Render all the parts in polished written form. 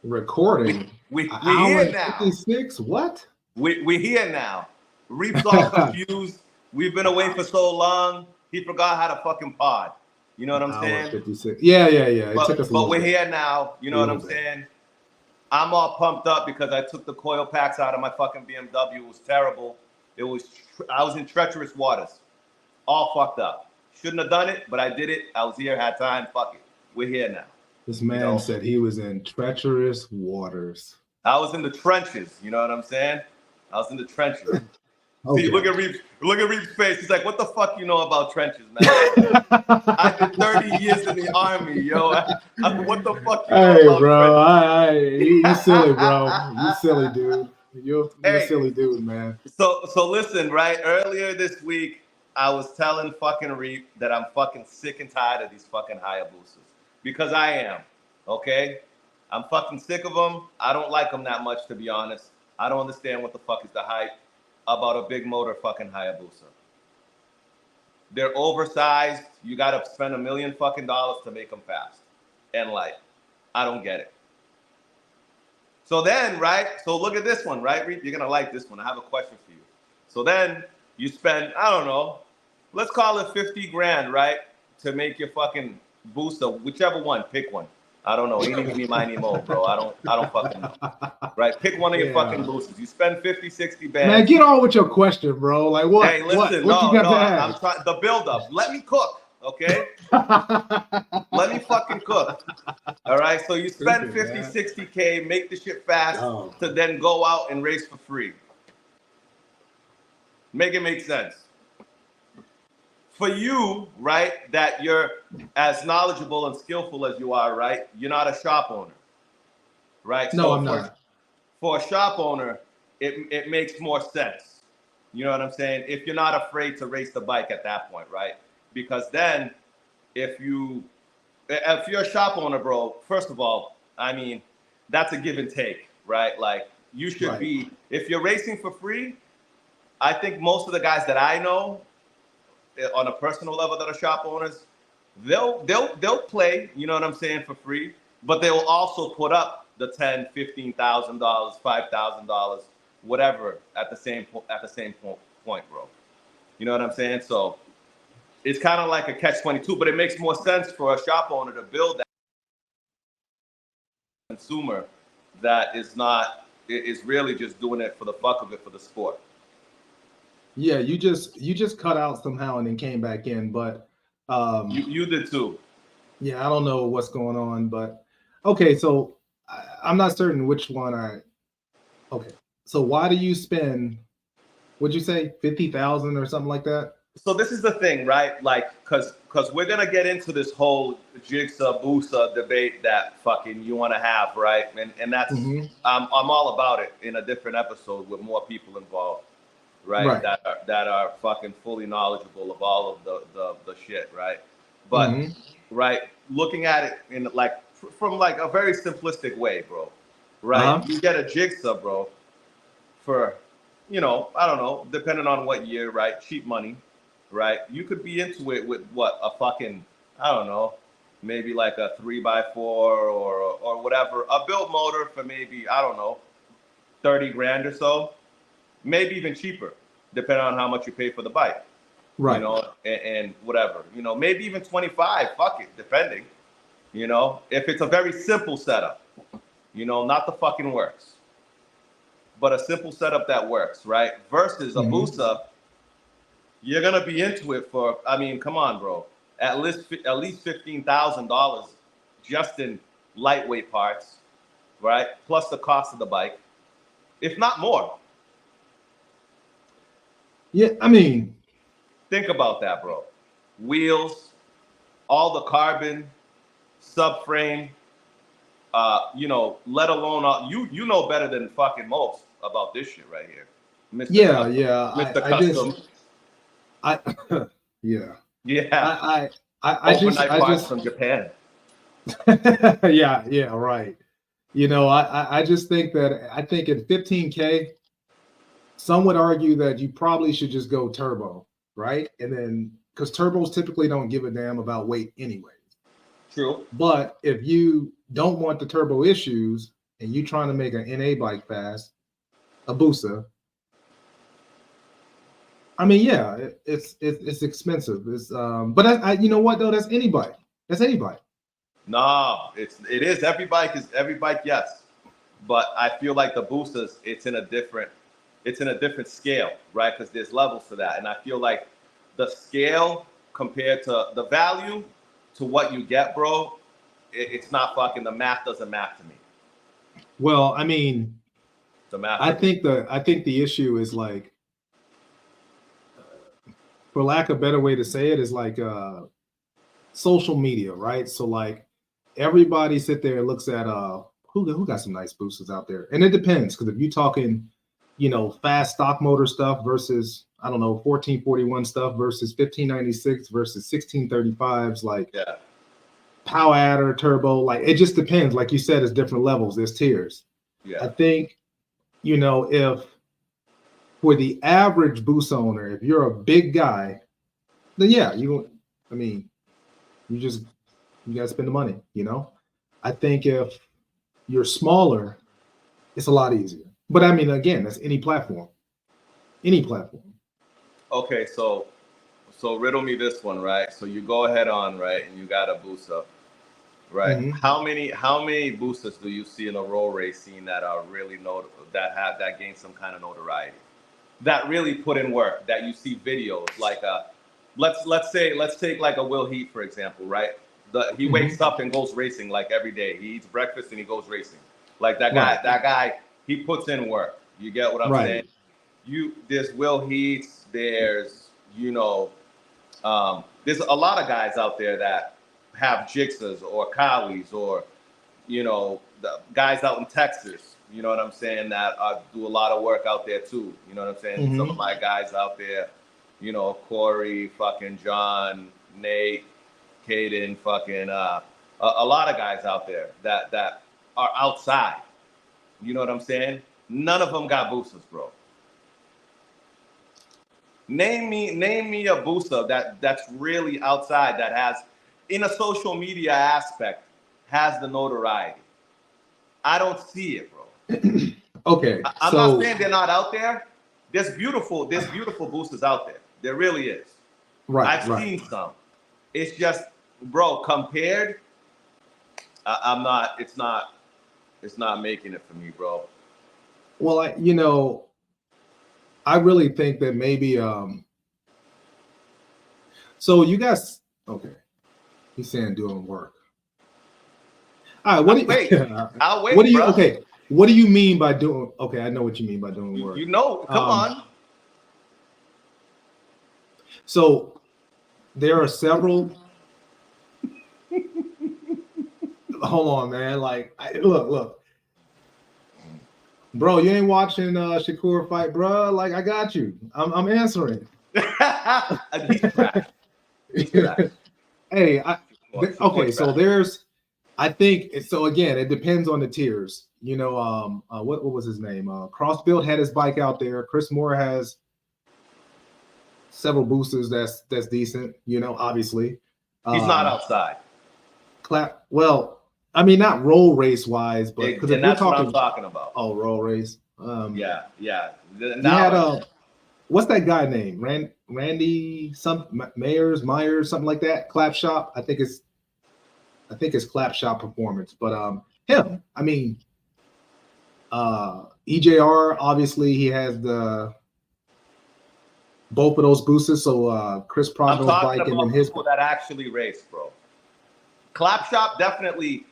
Recording. We Hour here now. 56. What? We here now. Reap's all confused. We've been away for so long. He forgot how to fucking pod. You know what I'm Hour saying? 56. Yeah. It took us a But little we're bit. here now. You know what I'm saying? I'm all pumped up because I took the coil packs out of my fucking BMW. It was terrible. I was in treacherous waters. All fucked up. Shouldn't have done it, but I did it. I was here, had time. Fuck it. We're here now. This man said he was in treacherous waters. I was in the trenches. You know what I'm saying? I was in the trenches. Okay. See, look at Reep's face. He's like, what the fuck you know about trenches, man? I did 30 years in the army, yo. What the fuck you know about trenches? You silly, bro. You silly, dude. You're a silly dude, man. So listen, right? Earlier this week, I was telling fucking Reep that I'm fucking sick and tired of these fucking Hayabusas. Because I am, okay? I'm fucking sick of them. I don't like them that much, to be honest. I don't understand what the fuck is the hype about a big motor fucking Hayabusa. They're oversized. You got to spend $1 million fucking dollars to make them fast and light. I don't get it. So then, right? So look at this one, right? You're going to like this one. I have a question for you. So then you spend, I don't know, let's call it 50 grand, right? To make your fucking busa, whichever one, pick one. I don't know. Any, miny, mo, bro. I don't fucking know. Right? Pick one of your fucking boosters. You spend 50, 60 bands. Man, get on with your question, bro. Like what? Hey, listen, I'm trying the build up. Let me cook, okay? Let me fucking cook. All right. So you spend 50, 60K, make the shit fast to then go out and race for free. Make it make sense. For you, right, that you're as knowledgeable and skillful as you are, right? You're not a shop owner, right? No, I'm not. For a shop owner, it makes more sense. You know what I'm saying? If you're not afraid to race the bike at that point, right? Because then if you're a shop owner, bro, first of all, I mean, that's a give and take, right? Like you should be, if you're racing for free, I think most of the guys that I know on a personal level that are shop owners, they'll play, you know what I'm saying, for free, but they will also put up the $10,000, $15,000, $5,000, whatever at the same point, bro. You know what I'm saying? So it's kind of like a catch-22, but it makes more sense for a shop owner to build that consumer that is really just doing it for the fuck of it, for the sport. Yeah, you just cut out somehow and then came back in, but you did too. Yeah, I don't know what's going on, but okay, so I'm not certain which one okay. So why do you spend, what'd you say, 50,000 or something like that? So this is the thing, right? Like, cause we're gonna get into this whole jigsaw busa debate that fucking you want to have, right? And that's I'm all about it in a different episode with more people involved. Right? That are fucking fully knowledgeable of all of the shit, right? But right, looking at it in like from like a very simplistic way, bro. Right? You get a jigsaw, bro, for, you know, I don't know, depending on what year, right? Cheap money, right? You could be into it with what, a fucking, I don't know, maybe like a 3x4 or whatever, a built motor for maybe, I don't know, 30 grand or so. Maybe even cheaper, depending on how much you pay for the bike. Right. You know, and whatever. You know, maybe even 25, fuck it, depending. You know, if it's a very simple setup, you know, not the fucking works, but a simple setup that works, right? Versus a busa, you're gonna be into it for, I mean, come on, bro. At least $15,000 just in lightweight parts, right? Plus the cost of the bike, if not more. Yeah, I mean, think about that, bro. Wheels, all the carbon, subframe, you know, let alone you know better than fucking most about this shit right here, Mr. Yeah, Custom. yeah. Mr. Custom. Yeah. I just from Japan. yeah, right. You know, I just think that at 15K, some would argue that you probably should just go turbo, right? And then, because turbos typically don't give a damn about weight anyway. True. But if you don't want the turbo issues and you trying to make an NA bike fast, a busa. I mean, yeah, it's expensive. It's but I you know what though? That's anybody. That's anybody. No, it is every bike, yes. But I feel like the boosters, it's in a different scale, right? Because there's levels to that. And I feel like the scale compared to the value to what you get, bro, it's not fucking, the math doesn't math to me. Well, I mean, The math. I think the issue is like, for lack of a better way to say it, is like social media, right? So like everybody sit there and looks at who got some nice boosters out there, and it depends, because if you're talking, fast stock motor stuff versus, I don't know, 1441 stuff versus 1596 versus 1635s, like Yeah. power adder, turbo, like it just depends. Like you said, it's different levels, there's tiers. Yeah. I think, if for the average boost owner, if you're a big guy, then yeah, you gotta spend the money, I think if you're smaller, it's a lot easier. But I mean, again, that's any platform. Any platform. Okay, so riddle me this one, right? So you go ahead on, right, and you got a booster, right? Mm-hmm. How many boosters do you see in a roll race scene that are really that gain some kind of notoriety, that really put in work, that you see videos like let's take like a Will Heat, for example, right? He wakes up and goes racing like every day. He eats breakfast and he goes racing. Like that guy, he puts in work. You get what I'm saying? There's Will Heats, there's there's a lot of guys out there that have Jixas or Cowies, or the guys out in Texas, you know what I'm saying, that do a lot of work out there too. You know what I'm saying? Some of my guys out there, Corey, fucking John, Nate, Caden, fucking a lot of guys out there that are outside. You know what I'm saying? None of them got boosters, bro. Name me a booster that's really outside, that has, in a social media aspect, has the notoriety. I don't see it, bro. Okay. I'm not saying they're not out there. There's beautiful boosters out there. There really is. I've seen some. It's just, bro, compared, it's not making it for me, bro. Well, I really think that maybe so you guys, okay, he's saying doing work. All right, I'll wait. What do you bro. Okay, what do you mean by doing, okay, I know what you mean by doing work. Come on. So there are several hold on, man. Like, look. Bro, you ain't watching Shakur fight, bro. Like, I got you. I'm answering. He's trash. Hey, okay. So I think so. Again, it depends on the tiers. What was his name? Crossbuild had his bike out there. Chris Moore has several boosters that's decent. Obviously, he's not outside. Well, I mean, not roll race wise, but because that's what I'm talking about. Oh, roll race. Yeah. You had what's that guy name? Randy Myers, something like that. Clap Shop. I think it's Clap Shop Performance. But him. I mean, EJR. Obviously, he has both of those boosters. So Chris Prado's bike and then his people that actually race, bro. Clap Shop definitely,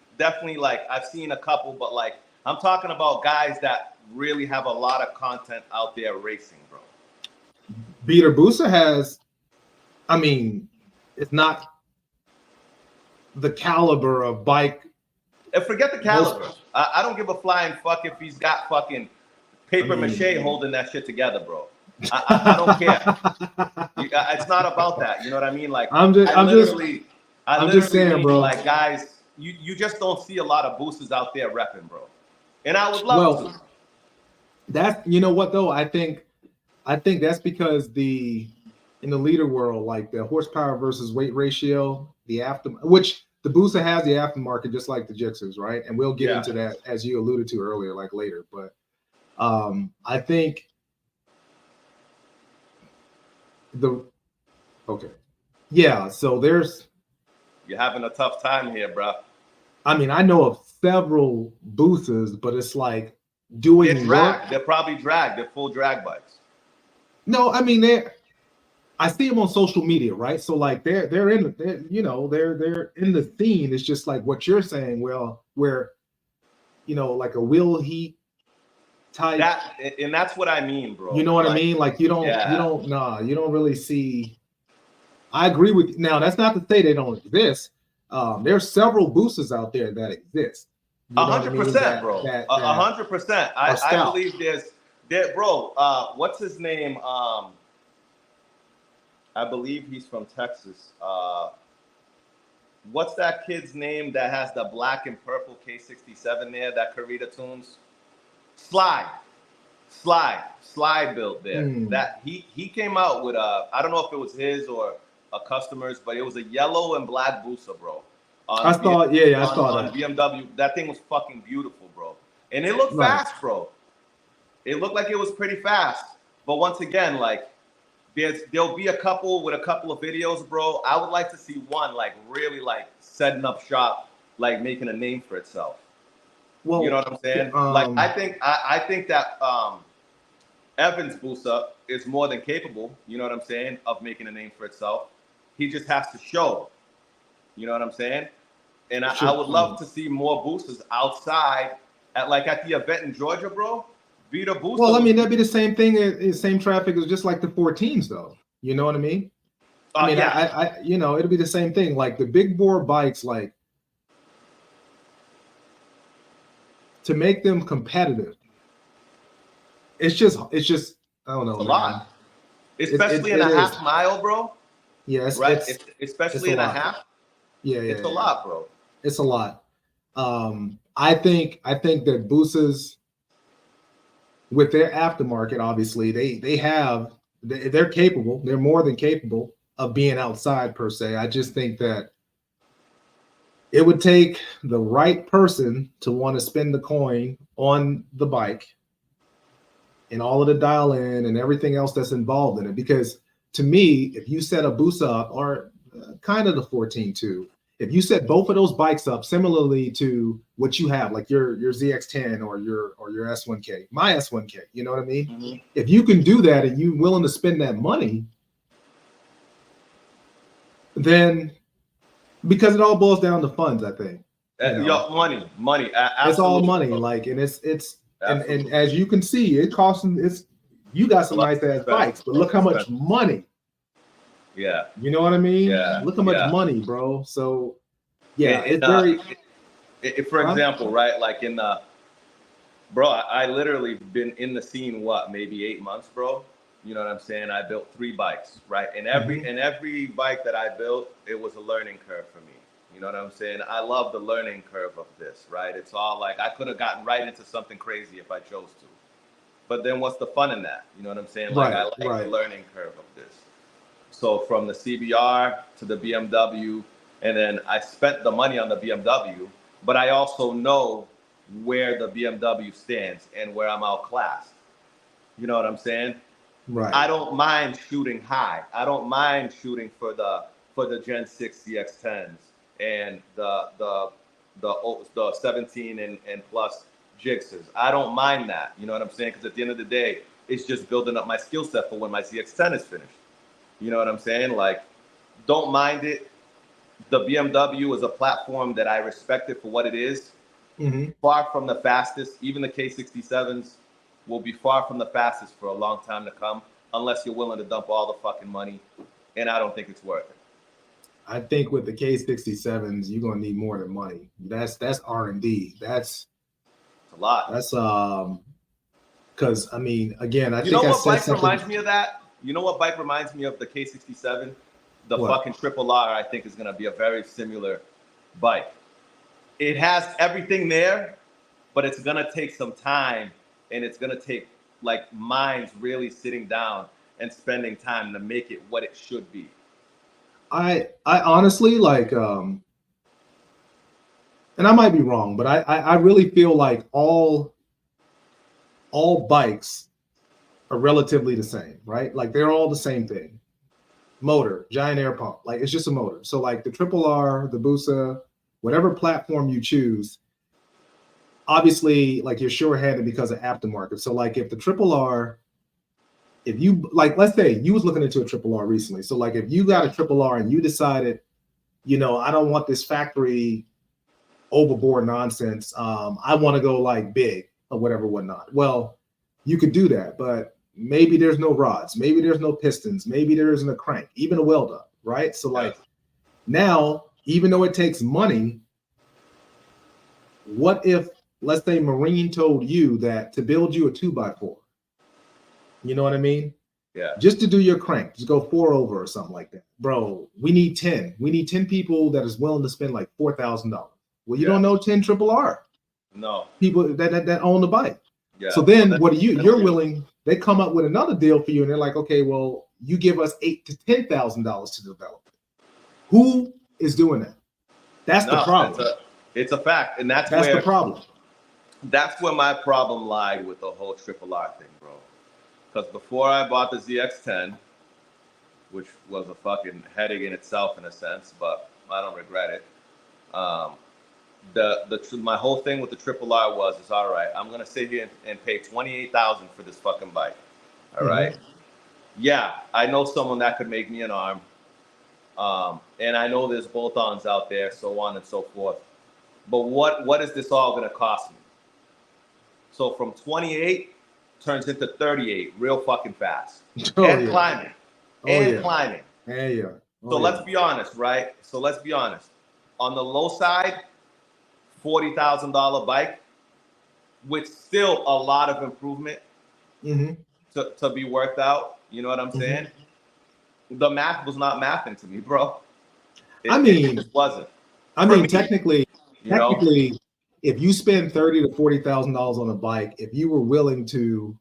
like, I've seen a couple, but like, I'm talking about guys that really have a lot of content out there racing, bro. Beater Busa has, I mean, it's not the caliber of bike. And forget the caliber. I don't give a flying fuck if he's got fucking paper mache holding that shit together, bro. I don't care. It's not about that. You know what I mean? Like, I'm just saying, bro. Like, guys, you just don't see a lot of boosters out there repping, bro. And I would love to. That's, you know what though? I think that's because in the leader world, like the horsepower versus weight ratio, which the busa has the aftermarket just like the Jixers, right? And we'll get Yeah. into that as you alluded to earlier, like later. But I think yeah. So You're having a tough time here, bro. I mean, I know of several busas, but it's like doing They're work. dragged. They're probably dragged. They're full drag bikes. No, I mean I see them on social media, right? So like they're in they're in the scene. It's just like what you're saying. Well, where like a wheel heat type. And that's what I mean, bro. You know what I mean? Like you don't really see. I agree with you. Now that's not to say they don't exist. There's several boosters out there that exist. 100%, bro. 100%. I believe there, bro. What's his name? I believe he's from Texas. What's that kid's name that has the black and purple K67 there that Carita tunes? Slide built there. That he came out with I don't know if it was his or a customer's, but it was a yellow and black busa, bro. I saw that. BMW. That thing was fucking beautiful, bro. And it looked fast, bro. It looked like it was pretty fast. But once again, like there'll be a couple of videos, bro. I would like to see one like really like setting up shop, like making a name for itself. Well, you know what I'm saying? Like I think that Evans Busa is more than capable, you know what I'm saying, of making a name for itself. He just has to show, you know what I'm saying? And I would love to see more boosters outside at the event in Georgia, bro. Be the booster. Well, I mean, that'd be the same thing, same traffic as just like the 14s, though. You know what I mean? I mean, yeah. It'll be the same thing. Like the big bore bikes, like to make them competitive. It's just I don't know. It's a lot. Especially in a half mile, bro. Yes, right. Especially in a half. Yeah, it's a lot, bro. It's a lot. I think that Busas, with their aftermarket, obviously they're capable. They're more than capable of being outside per se. I just think that it would take the right person to want to spend the coin on the bike and all of the dial in and everything else that's involved in it. Because to me, if you set a Busa up, or kind of the 14 too, if you set both of those bikes up similarly to what you have, like your ZX10 or your S1K, my S1K, you know what I mean? Mm-hmm. If you can do that and you're willing to spend that money, then because it all boils down to funds, I think. Money. It's all money, like, and it's and as you can see, it costs them. You got some nice ass bikes, but look how much money. Yeah. You know what I mean? Yeah. Look how much money, bro. So yeah, for example, right? Like bro, I literally been in the scene, maybe 8 months, bro. You know what I'm saying? I built 3 bikes, right? And every bike that I built, it was a learning curve for me. You know what I'm saying? I love the learning curve of this, right? It's all like I could have gotten right into something crazy if I chose to. But then what's the fun in that? You know what I'm saying? Like I like the learning curve of this. So from the CBR to the BMW, and then I spent the money on the BMW, but I also know where the BMW stands and where I'm outclassed. You know what I'm saying? Right. I don't mind shooting high. I don't mind shooting for the Gen 6 CX10s and the 17 and plus Jixers. I don't mind that. You know what I'm saying? Because at the end of the day, it's just building up my skill set for when my CX10 is finished. You know what I'm saying? Like, don't mind it. The BMW is a platform that I respect it for what it is. Mm-hmm. Far from the fastest. Even the K67s will be far from the fastest for a long time to come, unless you're willing to dump all the fucking money. And I don't think it's worth it. I think with the K67s, you're gonna need more than money. That's R&D. That's a lot. That's because I mean, again, I think what bike reminds me of that? You know what bike reminds me of the K67? The fucking Triple R, I think, is going to be a very similar bike. It has everything there, but it's going to take some time, and it's going to take, like, minds really sitting down and spending time to make it what it should be. I honestly, like, and I might be wrong, but I really feel like all bikes are relatively the same, right? Like they're all the same thing. Motor, giant air pump, like it's just a motor. So like the Triple R, the Busa, whatever platform you choose, obviously like you're sure-handed because of aftermarket. So like if the Triple R, if you like, let's say you was looking into a Triple R recently. So like if you got a Triple R and you decided, I don't want this factory overboard nonsense. I want to go like big or whatever, whatnot. Well, you could do that, but maybe there's no rods, maybe there's no pistons, maybe there isn't a crank, even a weld up, right? So like now, even though it takes money, what if, let's say Marine told you that to build you a 2x4, you know what I mean? Yeah. Just to do your crank, just go 4 over or something like that. Bro, we need 10. We need 10 people that is willing to spend like $4,000. Well, you don't know 10 Triple R. No. People that own the bike. Yeah. So then what are you're willing, they come up with another deal for you and they're like, okay, well, you give us $8,000 to $10,000 to develop it. Who is doing that? That's the problem. It's a fact. And that's the problem. That's where my problem lied with the whole Triple R thing, bro. Because before I bought the ZX10, which was a fucking headache in itself in a sense, but I don't regret it. My whole thing with the Triple R is all right, I'm gonna sit here and pay $28,000 for this fucking bike. All right. Yeah, I know someone that could make me an arm. And I know there's bolt-ons out there, so on and so forth. But what is this all gonna cost me? So from 28 turns into 38 real fucking fast. Climbing. Climbing. Let's be honest, right? So let's be honest. On the low side, $40,000 bike with still a lot of improvement to be worked out. You know what I'm saying? The math was not mathing to me, bro. It just wasn't. I mean, technically, if you spend $30,000 to $40,000 on a bike, if you were willing to,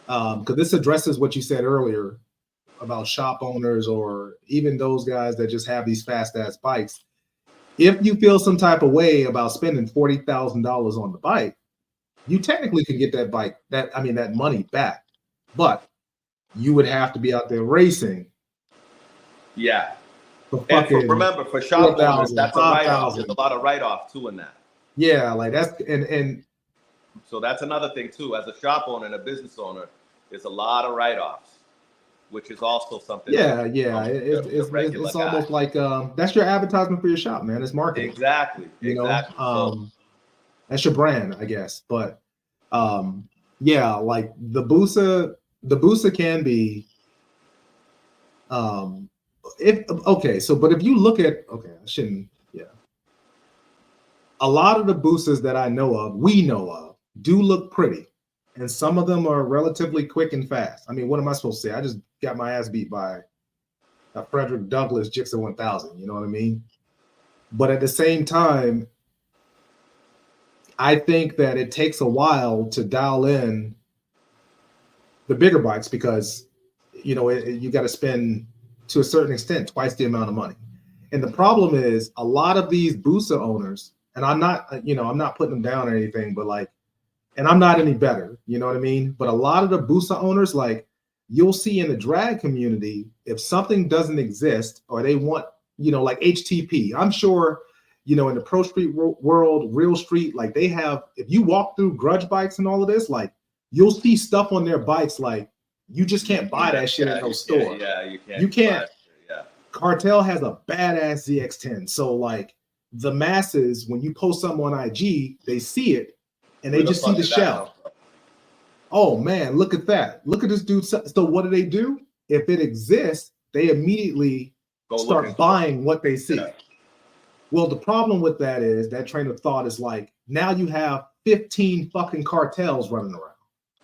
because this addresses what you said earlier about shop owners or even those guys that just have these fast ass bikes. If you feel some type of way about spending $40,000 on the bike, you technically can get that bike, that money back, but you would have to be out there racing. Yeah. And remember, for shop owners, that's a write-off. There's a lot of write-off too in that. Yeah, like that's and so that's another thing too. As a shop owner and a business owner, there's a lot of write-offs, which is also something. Yeah. It's almost like that's your advertisement for your shop, man. It's marketing. Exactly. That's your brand, I guess. But like the Busa can be but if you look at a lot of the Busas that I know of, we know of, do look pretty. And some of them are relatively quick and fast. I mean, what am I supposed to say? I just got my ass beat by a Frederick Douglass Gixxer 1000, you know what I mean? But at the same time, I think that it takes a while to dial in the bigger bikes because, you got to spend, to a certain extent, twice the amount of money. And the problem is a lot of these Busa owners, and I'm not putting them down or anything, but like, and I'm not any better, you know what I mean? But a lot of the Busa owners, like you'll see in the drag community, if something doesn't exist or they want, like HTP, I'm sure, in the pro street world, real street, like they have, if you walk through grudge bikes and all of this, like you'll see stuff on their bikes, like you just can't buy that shit at no store. Yeah, you can't. You can't. Yeah. Cartel has a badass ZX10. So like the masses, when you post something on IG, they see it and they just see the shell. Oh man, look at that. Look at this dude. So what do? If it exists, they immediately start buying what they see. Yeah. Well, the problem with that is that train of thought is like, now you have 15 fucking cartels running around.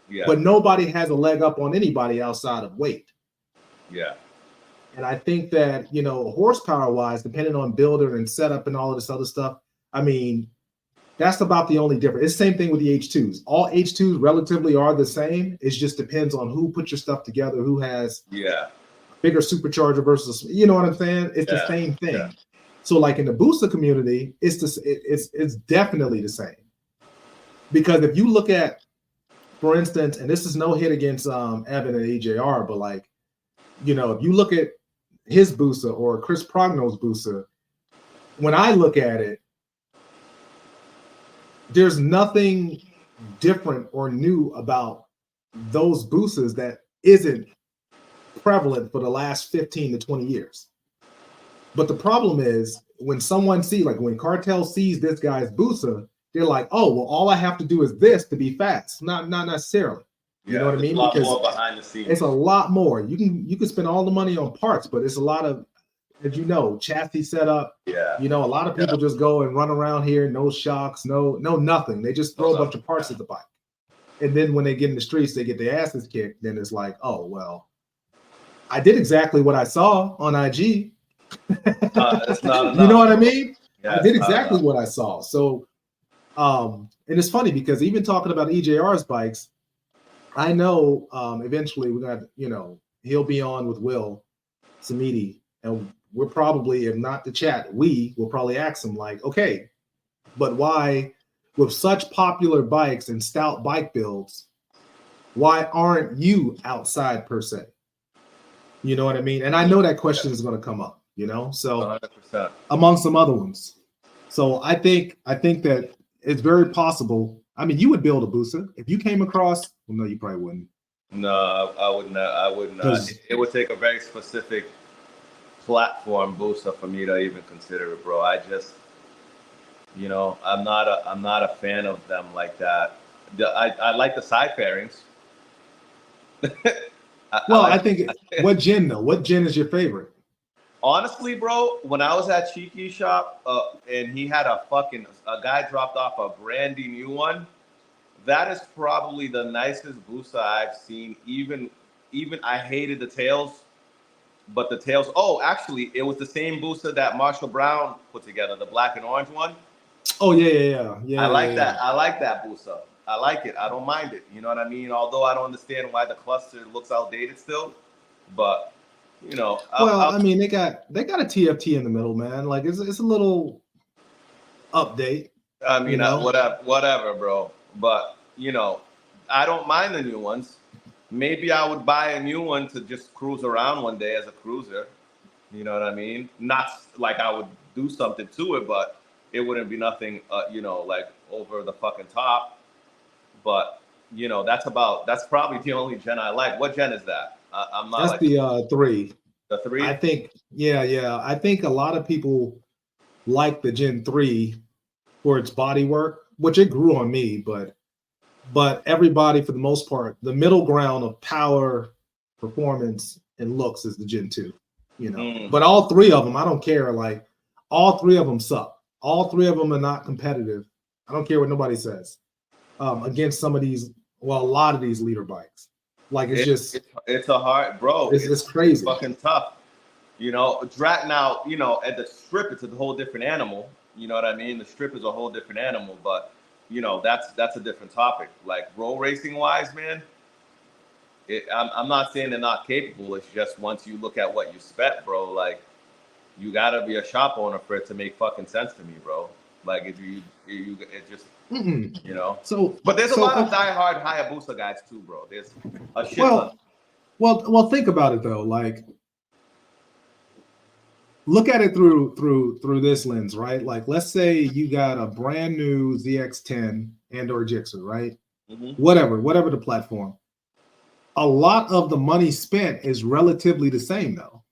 Yeah. But nobody has a leg up on anybody outside of weight. Yeah. And I think that, horsepower wise, depending on builder and setup and all of this other stuff, I mean, that's about the only difference. It's the same thing with the H2s. All H2s relatively are the same. It just depends on who put your stuff together, who has bigger supercharger versus, you know what I'm saying? It's the same thing. Yeah. So like in the busa community, it's definitely the same. Because if you look at, for instance, and this is no hit against Evan and EJR, but like, you know, if you look at his busa or Chris Progno's busa, when I look at it, there's nothing different or new about those busas that isn't prevalent for the last 15 to 20 years. But the problem is when someone sees, like when Cartel sees this guy's busa, they're like, oh, well, all I have to do is this to be fast. Not necessarily. You know what I mean? A lot because more behind the scenes. It's a lot more. You can spend all the money on parts, but it's a lot of, as you know, chassis setup. Yeah. You know, a lot of people just go and run around here, no shocks, no nothing. They just throw a bunch of parts at the bike. And then when they get in the streets, they get their asses kicked. Then it's like, oh, well, I did exactly what I saw on IG. It's not enough. You know what I mean? Yeah, I did exactly what I saw. So, and it's funny because even talking about EJR's bikes, I know eventually we're gonna, you know, he'll be on with Will Samiti, and we're probably, if not the chat, we will probably ask him like, okay, but why, with such popular bikes and stout bike builds, why aren't you outside per se? You know what I mean? And I know that question is going to come up, you know, so 100%. among some other ones. So I think that it's very possible. I mean, you would build a busa if you came across. Well, no, you probably wouldn't. No, I would not. I would not. It would take a very specific platform busa for me to even consider it, bro. I just, you know, I'm not a fan of them like that. I like the side fairings. I think what gen though? What gen is your favorite? Honestly, bro, when I was at Cheeky's shop and he had a guy dropped off a brandy new one, that is probably the nicest busa I've seen. Even I hated the tails, but the tails. Oh, actually, it was the same busa that Marshall Brown put together, the black and orange one. Oh yeah. I like that. I like that busa. I like it. I don't mind it. You know what I mean? Although I don't understand why the cluster looks outdated still, but you know. I mean, they got a TFT in the middle, man. Like it's a little update. I mean, you know? whatever, bro. But you know, I don't mind the new ones. Maybe I would buy a new one to just cruise around one day as a cruiser. You know what I mean? Not like I would do something to it, but it wouldn't be nothing, you know, like over the fucking top. But you know, that's probably the only gen I like. What gen is that? I'm not. That's like, the 3. The 3. I think, yeah. I think a lot of people like the Gen 3 for its body work, which it grew on me, but everybody for the most part, the middle ground of power, performance, and looks is the Gen 2. You know, but all 3 of them, I don't care. Like all 3 of them suck. All 3 of them are not competitive. I don't care what nobody says. Against some of these, well, a lot of these leader bikes. Like it's a hard, bro. It's crazy. It's fucking tough. You know, now, you know, at the strip, it's a whole different animal. You know what I mean? The strip is a whole different animal, but you know, that's a different topic. Like road racing wise, man. I'm not saying they're not capable. It's just once you look at what you spent, bro, like you gotta be a shop owner for it to make fucking sense to me, bro. Like if you it just you know. So, but there's a lot of diehard Hayabusa guys too, bro. There's a shit ton. Well, think about it though. Like, look at it through this lens, right? Like, let's say you got a brand new ZX10 and/or Gixxer, right? Whatever the platform. A lot of the money spent is relatively the same, though.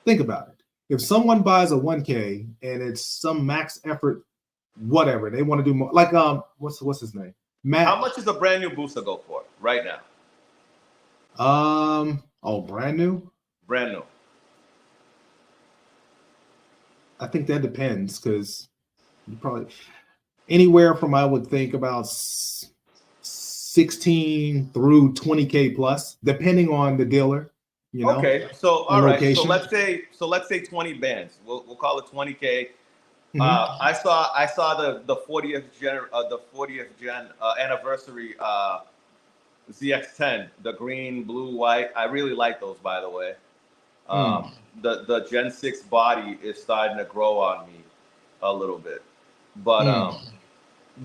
Think about it. If someone buys a 1K and it's some max effort, whatever they want to do more, like what's his name? Matt. How much does a brand new Busa go for right now? Brand new. Brand new. I think that depends because you probably anywhere from I would think about 16 through 20K plus, depending on the dealer. You know. Okay, so all right. Location. So let's say 20 bands. We'll call it 20K. I saw the 40th gen anniversary ZX10, the green, blue, white. I really like those, by the way. The Gen 6 body is starting to grow on me a little bit. But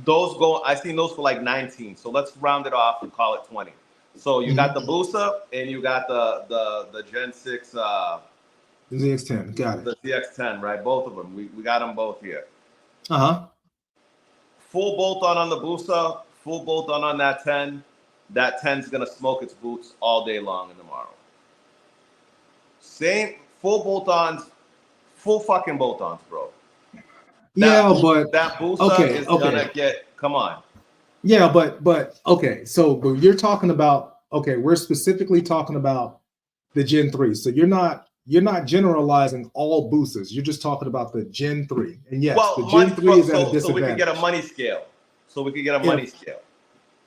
those go, I seen those for like 19. So let's round it off and call it 20. So you got the busa and you got the Gen 6 the ZX10. Got it. The ZX10, right? Both of them. We got them both here. Uh-huh. Full bolt on the busa, full bolt on that 10. That 10's gonna smoke its boots all day long in tomorrow. Same full bolt-ons, full fucking bolt-ons, bro. But that busa is gonna get. Come on. Yeah, but okay. So, but you're talking about we're specifically talking about the Gen 3. So you're not generalizing all boosters. You're just talking about the Gen 3. And yes, the Gen 3 is at a disadvantage. So we can get a money scale.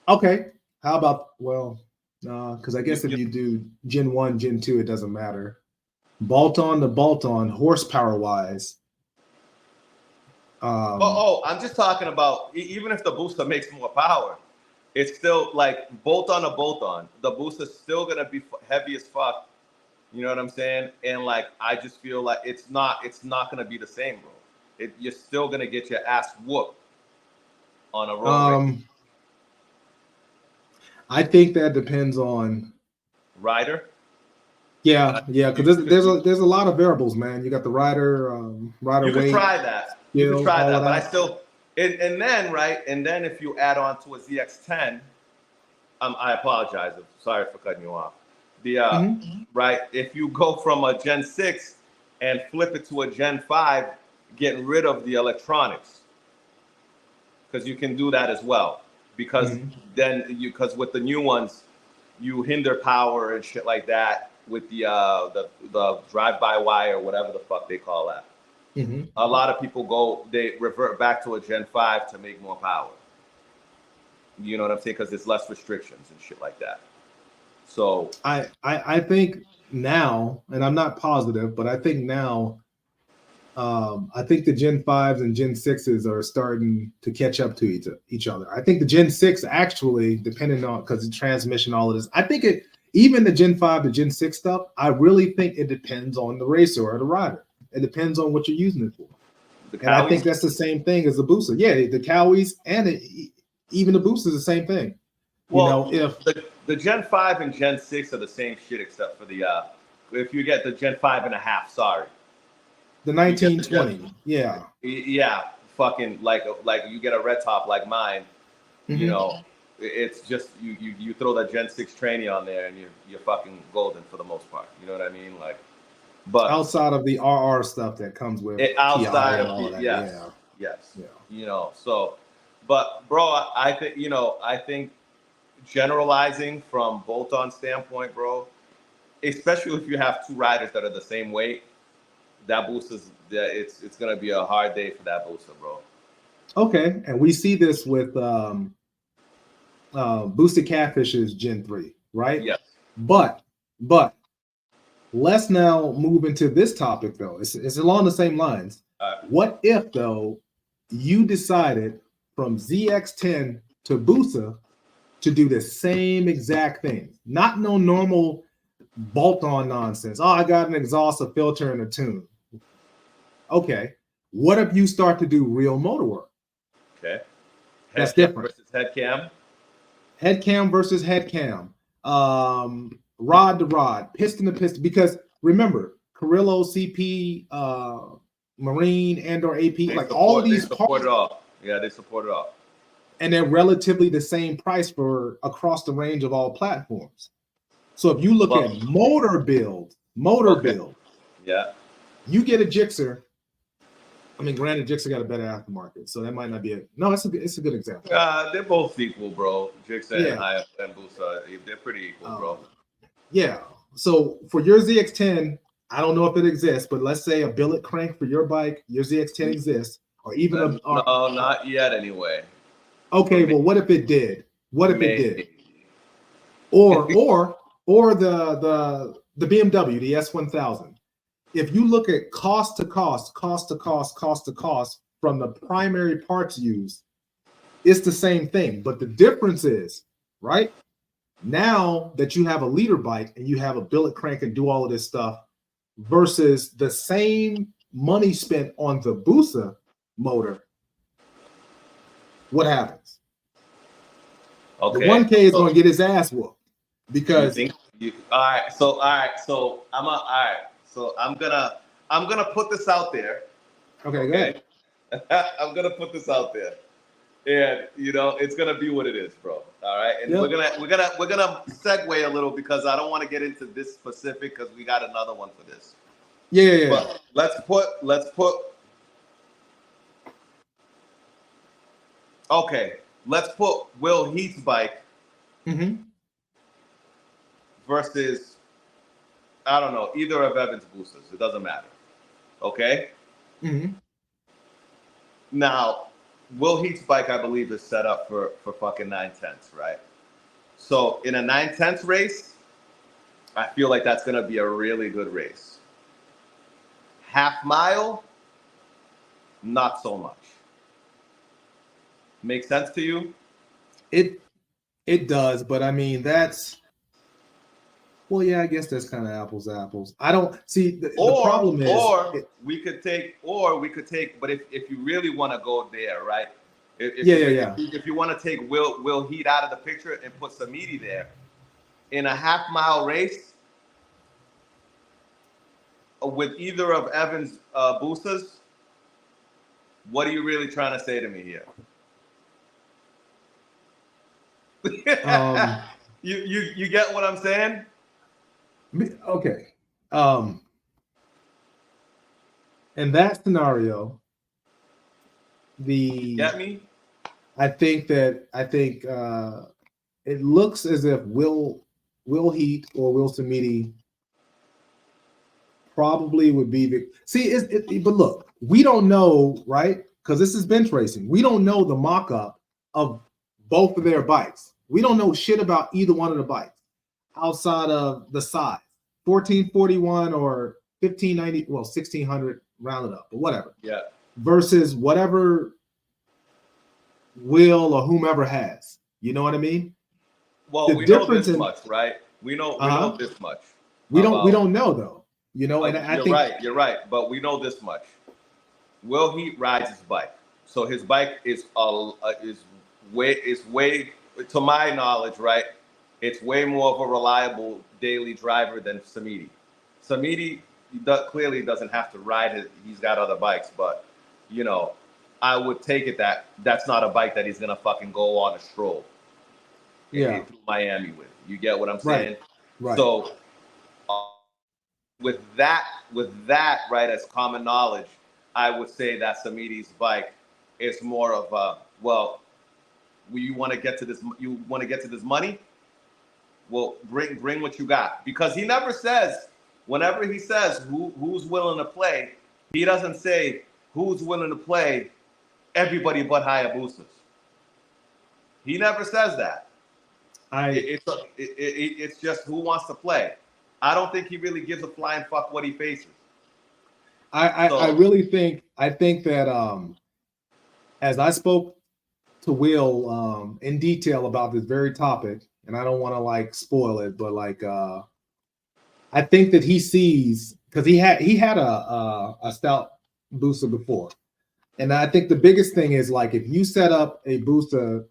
Okay. How about because I guess if you do Gen 1, Gen 2, it doesn't matter. Bolt-on to bolt-on, horsepower-wise. I'm just talking about even if the booster makes more power, it's still like bolt-on to bolt-on. The booster's still gonna be heavy as fuck. You know what I'm saying? And like I just feel like it's not gonna be the same, bro. You're still gonna get your ass whooped on a road race. I think that depends on rider. Yeah, because there's a lot of variables, man. You got the rider weight. You could try that. But I still and then if you add on to a ZX10, I apologize. Sorry for cutting you off. Right, if you go from a Gen 6 and flip it to a Gen 5, getting rid of the electronics, because you can do that as well. Because then because with the new ones, you hinder power and shit like that with the drive-by wire, whatever the fuck they call that. A lot of people they revert back to a Gen 5 to make more power. You know what I'm saying? Because there's less restrictions and shit like that. So I think now, and I'm not positive, but I think now, I think the Gen 5s and Gen 6s are starting to catch up to each other. I think the Gen 6 actually, depending on, because the transmission, all of this, I think even the Gen 5 to Gen 6 stuff, I really think it depends on the racer or the rider. It depends on what you're using it for. And I think that's the same thing as the booster. Yeah, the Cowies and even the booster is the same thing. Well, if the Gen 5 and Gen 6 are the same shit, except for the if you get the Gen 5.5, sorry. The 1920, yeah, fucking like you get a red top like mine, you know, it's just you throw that Gen 6 trainee on there and you're fucking golden for the most part. You know what I mean? Like, but outside of the RR stuff that comes with outside of all that, yes, you know. So, but bro, I think generalizing from bolt-on standpoint, bro, especially if you have two riders that are the same weight. That booster it's gonna be a hard day for that booster, bro. Okay, and we see this with boosted catfishes Gen 3, right? Yes. But let's now move into this topic though. It's along the same lines. What if though you decided from ZX10 to busa to do the same exact thing? Not no normal bolt-on nonsense. Oh, I got an exhaust, a filter, and a tune. Okay, what if you start to do real motor work? Okay, that's different. Versus head cam. Head cam versus head cam. Rod to rod, piston to piston. Because remember, Carrillo, CP, Marine, and/or AP, all of these support it all. Yeah, they support it all. And they're relatively the same price for across the range of all platforms. So if you look at motor build, yeah, you get a Gixxer. I mean, granted, Gixxer got a better aftermarket, so that might not be it. No, it's a good example. They're both equal, bro. Gixxer and busa, they're pretty equal, bro. Yeah. So for your ZX10, I don't know if it exists, but let's say a billet crank for your bike, your ZX10 exists, or even no, not yet anyway. Okay, well, what if it did? What if it did? Or the BMW, the S1000. If you look at cost to cost from the primary parts used, it's the same thing. But the difference is, right? Now that you have a leader bike and you have a billet crank and do all of this stuff, versus the same money spent on the busa motor, what happens? Okay. The 1K is going to get his ass whooped because all right. So I'm gonna put this out there. Okay, go ahead. I'm gonna put this out there, and it's gonna be what it is, bro. All right, and Yep. we're gonna segue a little because I don't want to get into this specific because we got another one for this. Yeah. But let's put. Okay, let's put Will Heath's bike versus, I don't know, either of Evan's boosters. It doesn't matter. Okay. Now, Will Heath's bike, I believe, is set up for fucking 9/10, right? So in a 9/10 race, I feel like that's gonna be a really good race. Half mile, not so much. Make sense to you? It does, but I mean well, yeah, I guess that's kind of apples to apples. I don't see the problem is, we could take, but if you really want to go there, right? If you want to take Will Heath out of the picture and put Samiti there in a half mile race with either of Evan's boosters, what are you really trying to say to me here? You get what I'm saying? Okay. In that scenario, You get me? I think it looks as if Will Heath or Will Samiti probably would be the but look, we don't know, right? Because this is bench racing. We don't know the mock-up of both of their bikes. We don't know shit about either one of the bikes outside of the size, 1441 or 1590, well, 1600 rounded up, but whatever. Yeah. Versus whatever Will or whomever has. You know what I mean? Well, we know this much, right? We know this much. We don't know though. You know, and I think you're right, but we know this much. Will Heath rides his bike, so his bike is way, to my knowledge, right? It's way more of a reliable daily driver than Samiti. Samiti clearly doesn't have to ride he's got other bikes, but I would take it that that's not a bike that he's gonna fucking go on a stroll. Through Miami with. You get what I'm saying? Right. So with that, right, as common knowledge, I would say that Samiti's bike is more of a, well, you want to get to this money? Well, bring what you got. Because he never says, whenever he says who's willing to play, he doesn't say who's willing to play everybody but Hayabusas. He never says that. It's just who wants to play. I don't think he really gives a flying fuck what he faces. I really think that as I spoke to Will in detail about this very topic, and I don't want to like spoil it, but like I think that he sees, because he had a stout booster before, and I think the biggest thing is like if you set up a booster,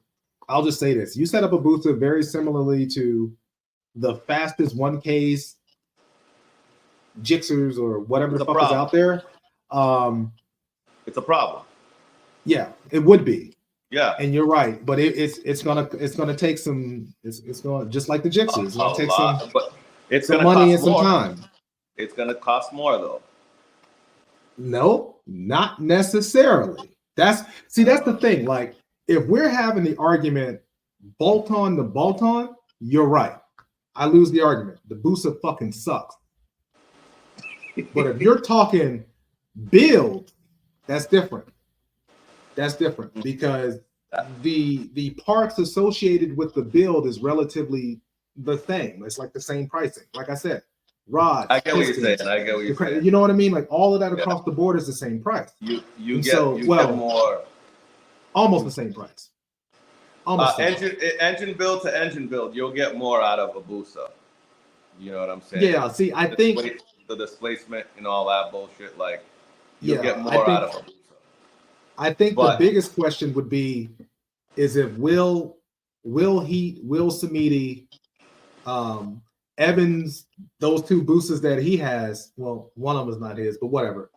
I'll just say this: you set up a booster very similarly to the fastest 1Ks, Jixers, or whatever the fuck is out there. It's a problem. Yeah, it would be. Yeah, and you're right, but it's gonna take some. It's gonna, just like the Jixers. It's gonna take some, but it's some gonna money cost and more. some time. It's gonna cost more though. No, not necessarily. That's the thing. Like if we're having the argument bolt-on to bolt-on, you're right. I lose the argument. The Busa fucking sucks. But if you're talking build, that's different. That's different because the parts associated with the build is relatively the same. It's like the same pricing. Like I said, rods. I get what you're saying. You know what I mean? Like all of that across the board is the same price. You get more. Almost the same price. Almost engine build to engine build, you'll get more out of a Busa. You know what I'm saying? Yeah. See, I think the displacement and all that bullshit, like you'll Yeah, get more out of a busa. I think But- the biggest question would be is if Will Samiti, Evans, those two boosters that he has, well, one of them is not his, but whatever.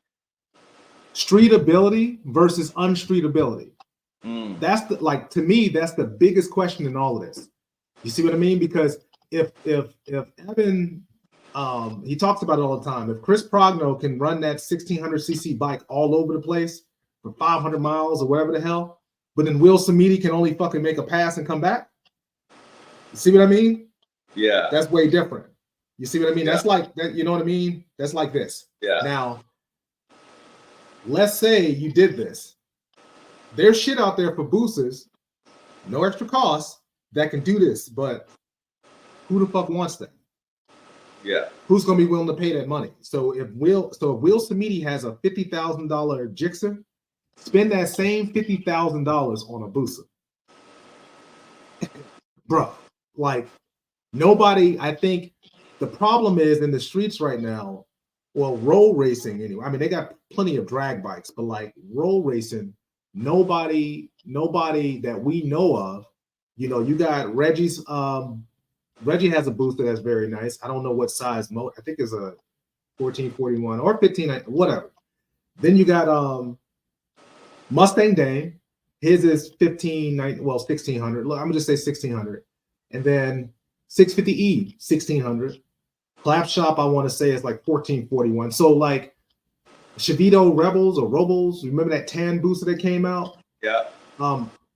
Street ability versus unstreet ability. That's the, like, to me, that's the biggest question in all of this. You see what I mean? Because if Evan, he talks about it all the time. If Chris Progno can run that 1600cc bike all over the place for 500 miles or whatever the hell, but then Will Samiti can only fucking make a pass and come back. You see what I mean? Yeah. That's way different. You see what I mean? Yeah. That's like that, you know what I mean? That's like this. Yeah. Now, let's say you did this. There's shit out there for boosters, no extra cost, that can do this, but who the fuck wants that? Yeah. Who's gonna be willing to pay that money? So if Will Samiti has a $50,000 Gixxer, spend that same $50,000 on a booster. Bro, like nobody, I think the problem is in the streets right now, well, roll racing anyway. I mean, they got plenty of drag bikes, but like roll racing, nobody that we know of, you know, you got Reggie's, Reggie has a booster that's very nice. I don't know what size motor. I think it's a 1441 or 15, whatever. Then you got Mustang Dame. His is 1600. Look, I'm gonna just say 1600. And then 650E, 1600. Clap Shop, I want to say is like 1441. So like Chevito Rebels or Robles, remember that tan booster that came out? Yeah.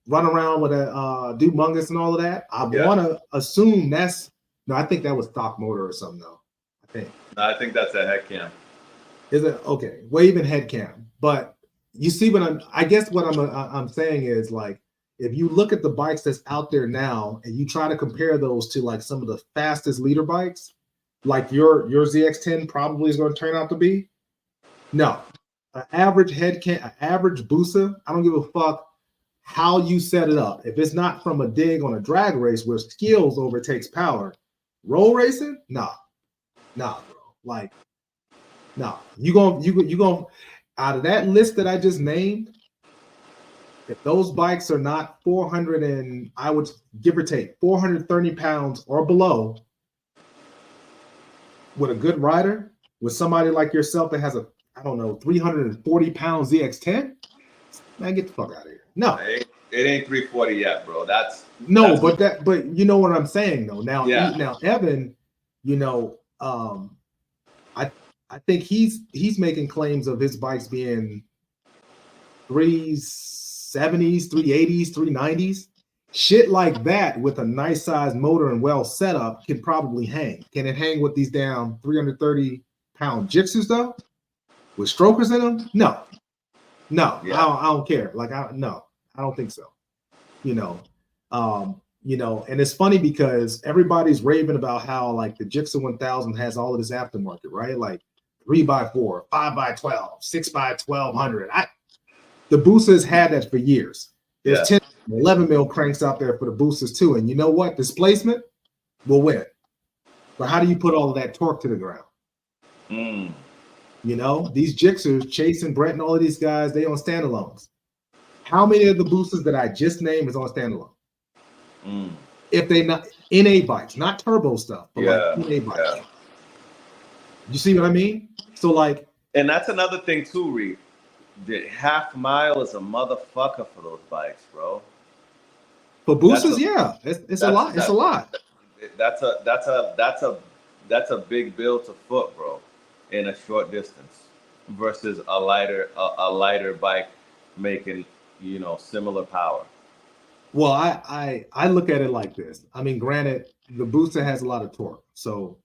Run around with a Dumungus and all of that. I want to assume that's no. I think that was stock motor or something though. I think that's a head cam. Is it okay? Well, even head cam, but you see what I guess what I'm saying is like if you look at the bikes that's out there now and you try to compare those to like some of the fastest leader bikes, like your ZX10 probably is going to turn out to be. No, an average head cam, an average Busa. I don't give a fuck how you set it up. If it's not from a dig on a drag race where skills overtakes power, roll racing, nah, bro. Like, nah. You gonna out of that list that I just named, if those bikes are not 400 and I would give or take 430 pounds or below, with a good rider, with somebody like yourself that has a, I don't know, 340 pound ZX10, man, get the fuck out of here. No, it ain't 340 yet, bro. That's but you know what I'm saying though. Now, now Evan, you know, I think he's making claims of his bikes being 370s, 380s, 390s. Shit like that with a nice size motor and well set up can probably hang. Can it hang with these damn 330 pound Gixxers though? With strokers in them? No. Yeah. I don't care. Like I don't think so. You know, and it's funny because everybody's raving about how like the Gixxer 1000 has all of this aftermarket, right? Like 3x4, 5x12, 6x1200. The boosters had that for years. There's 10, 11 mil cranks out there for the boosters too. And you know what? Displacement will win. But how do you put all of that torque to the ground? You know, these Gixxers, Chase and Brett and all of these guys, they on standalones. How many of the boosters that I just named is on standalone? If they not NA bikes, not turbo stuff, but like NA bikes. Yeah. You see what I mean? So like, and that's another thing too, Reed. The half mile is a motherfucker for those bikes, bro. For boosters, it's a lot. It's a lot. That's a big bill to foot, bro, in a short distance versus a lighter bike making, you know, similar power. Well, I look at it like this. I mean, granted, the booster has a lot of torque, so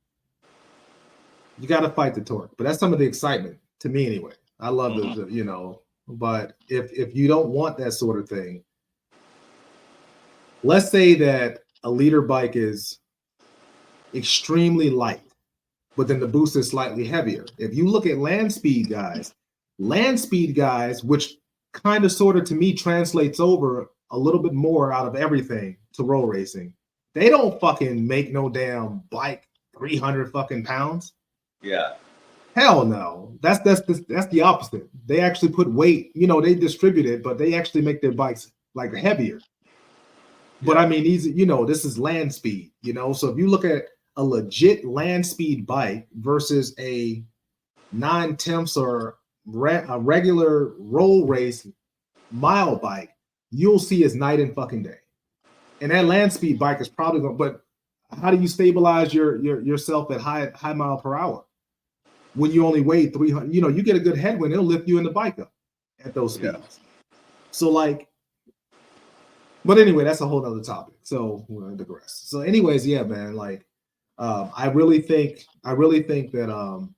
you got to fight the torque. But that's some of the excitement to me, anyway. I love the you know. But if you don't want that sort of thing, let's say that a leader bike is extremely light, but then the booster is slightly heavier. If you look at land speed guys, which kind of sort of to me translates over a little bit more out of everything to roll racing, they don't fucking make no damn bike 300 fucking pounds. Yeah. Hell no. That's the opposite. They actually put weight. You know, they distribute it, but they actually make their bikes like heavier. But I mean, these, you know, this is land speed, you know. So if you look at a legit land speed bike versus a 9/10 or a regular roll race mile bike, you'll see it's night and fucking day. And that land speed bike is probably going, but how do you stabilize yourself at high mile per hour when you only weigh 300? You know, you get a good headwind, it'll lift you in the bike up at those speeds. So like, but anyway, that's a whole nother topic. So we're gonna digress. So, anyways, yeah, man. Like, I really think that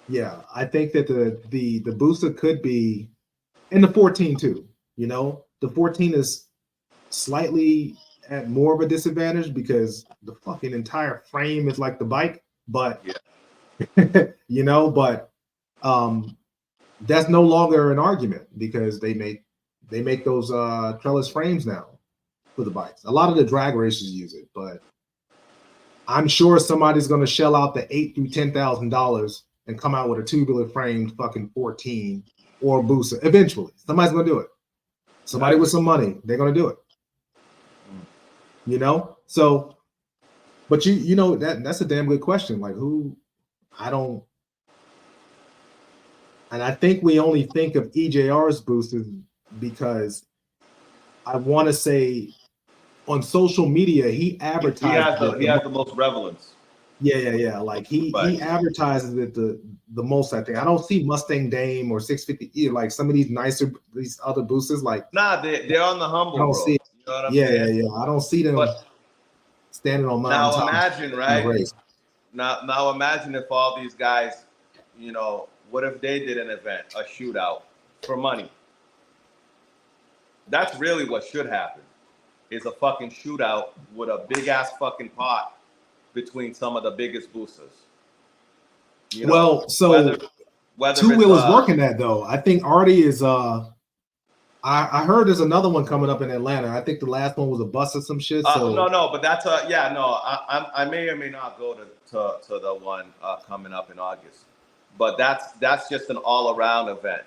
yeah, I think that the busa could be in the 14 too. You know, the 14 is slightly at more of a disadvantage because the fucking entire frame is like the bike, but you know, but that's no longer an argument because they make those trellis frames now for the bikes. A lot of the drag racers use it, but I'm sure somebody's going to shell out the $8,000 to $10,000 and come out with a tubular framed fucking 14 or busa. Eventually, somebody's going to do it. Somebody with some money, they're going to do it. You know, so, but you know that's a damn good question. Like who? I don't. And I think we only think of EJR's boosters because I want to say on social media he advertises. He has the most prevalence. Yeah. Like he advertises it the most. I think I don't see Mustang Dame or 650E like some of these other boosters. Like they're on the humble. I don't bro. see. You know what I'm saying? Yeah. I don't see them standing on mountains. Now imagine, right? Now imagine if all these guys, you know, what if they did an event, a shootout for money? That's really what should happen. Is a fucking shootout with a big ass fucking pot between some of the biggest boosters. You know, well, so whether Two Wheel is working that though. I think Artie is I heard there's another one coming up in Atlanta. I think the last one was a bus or some shit. So no, but that's I may or may not go to the one coming up in August. But that's just an all around event.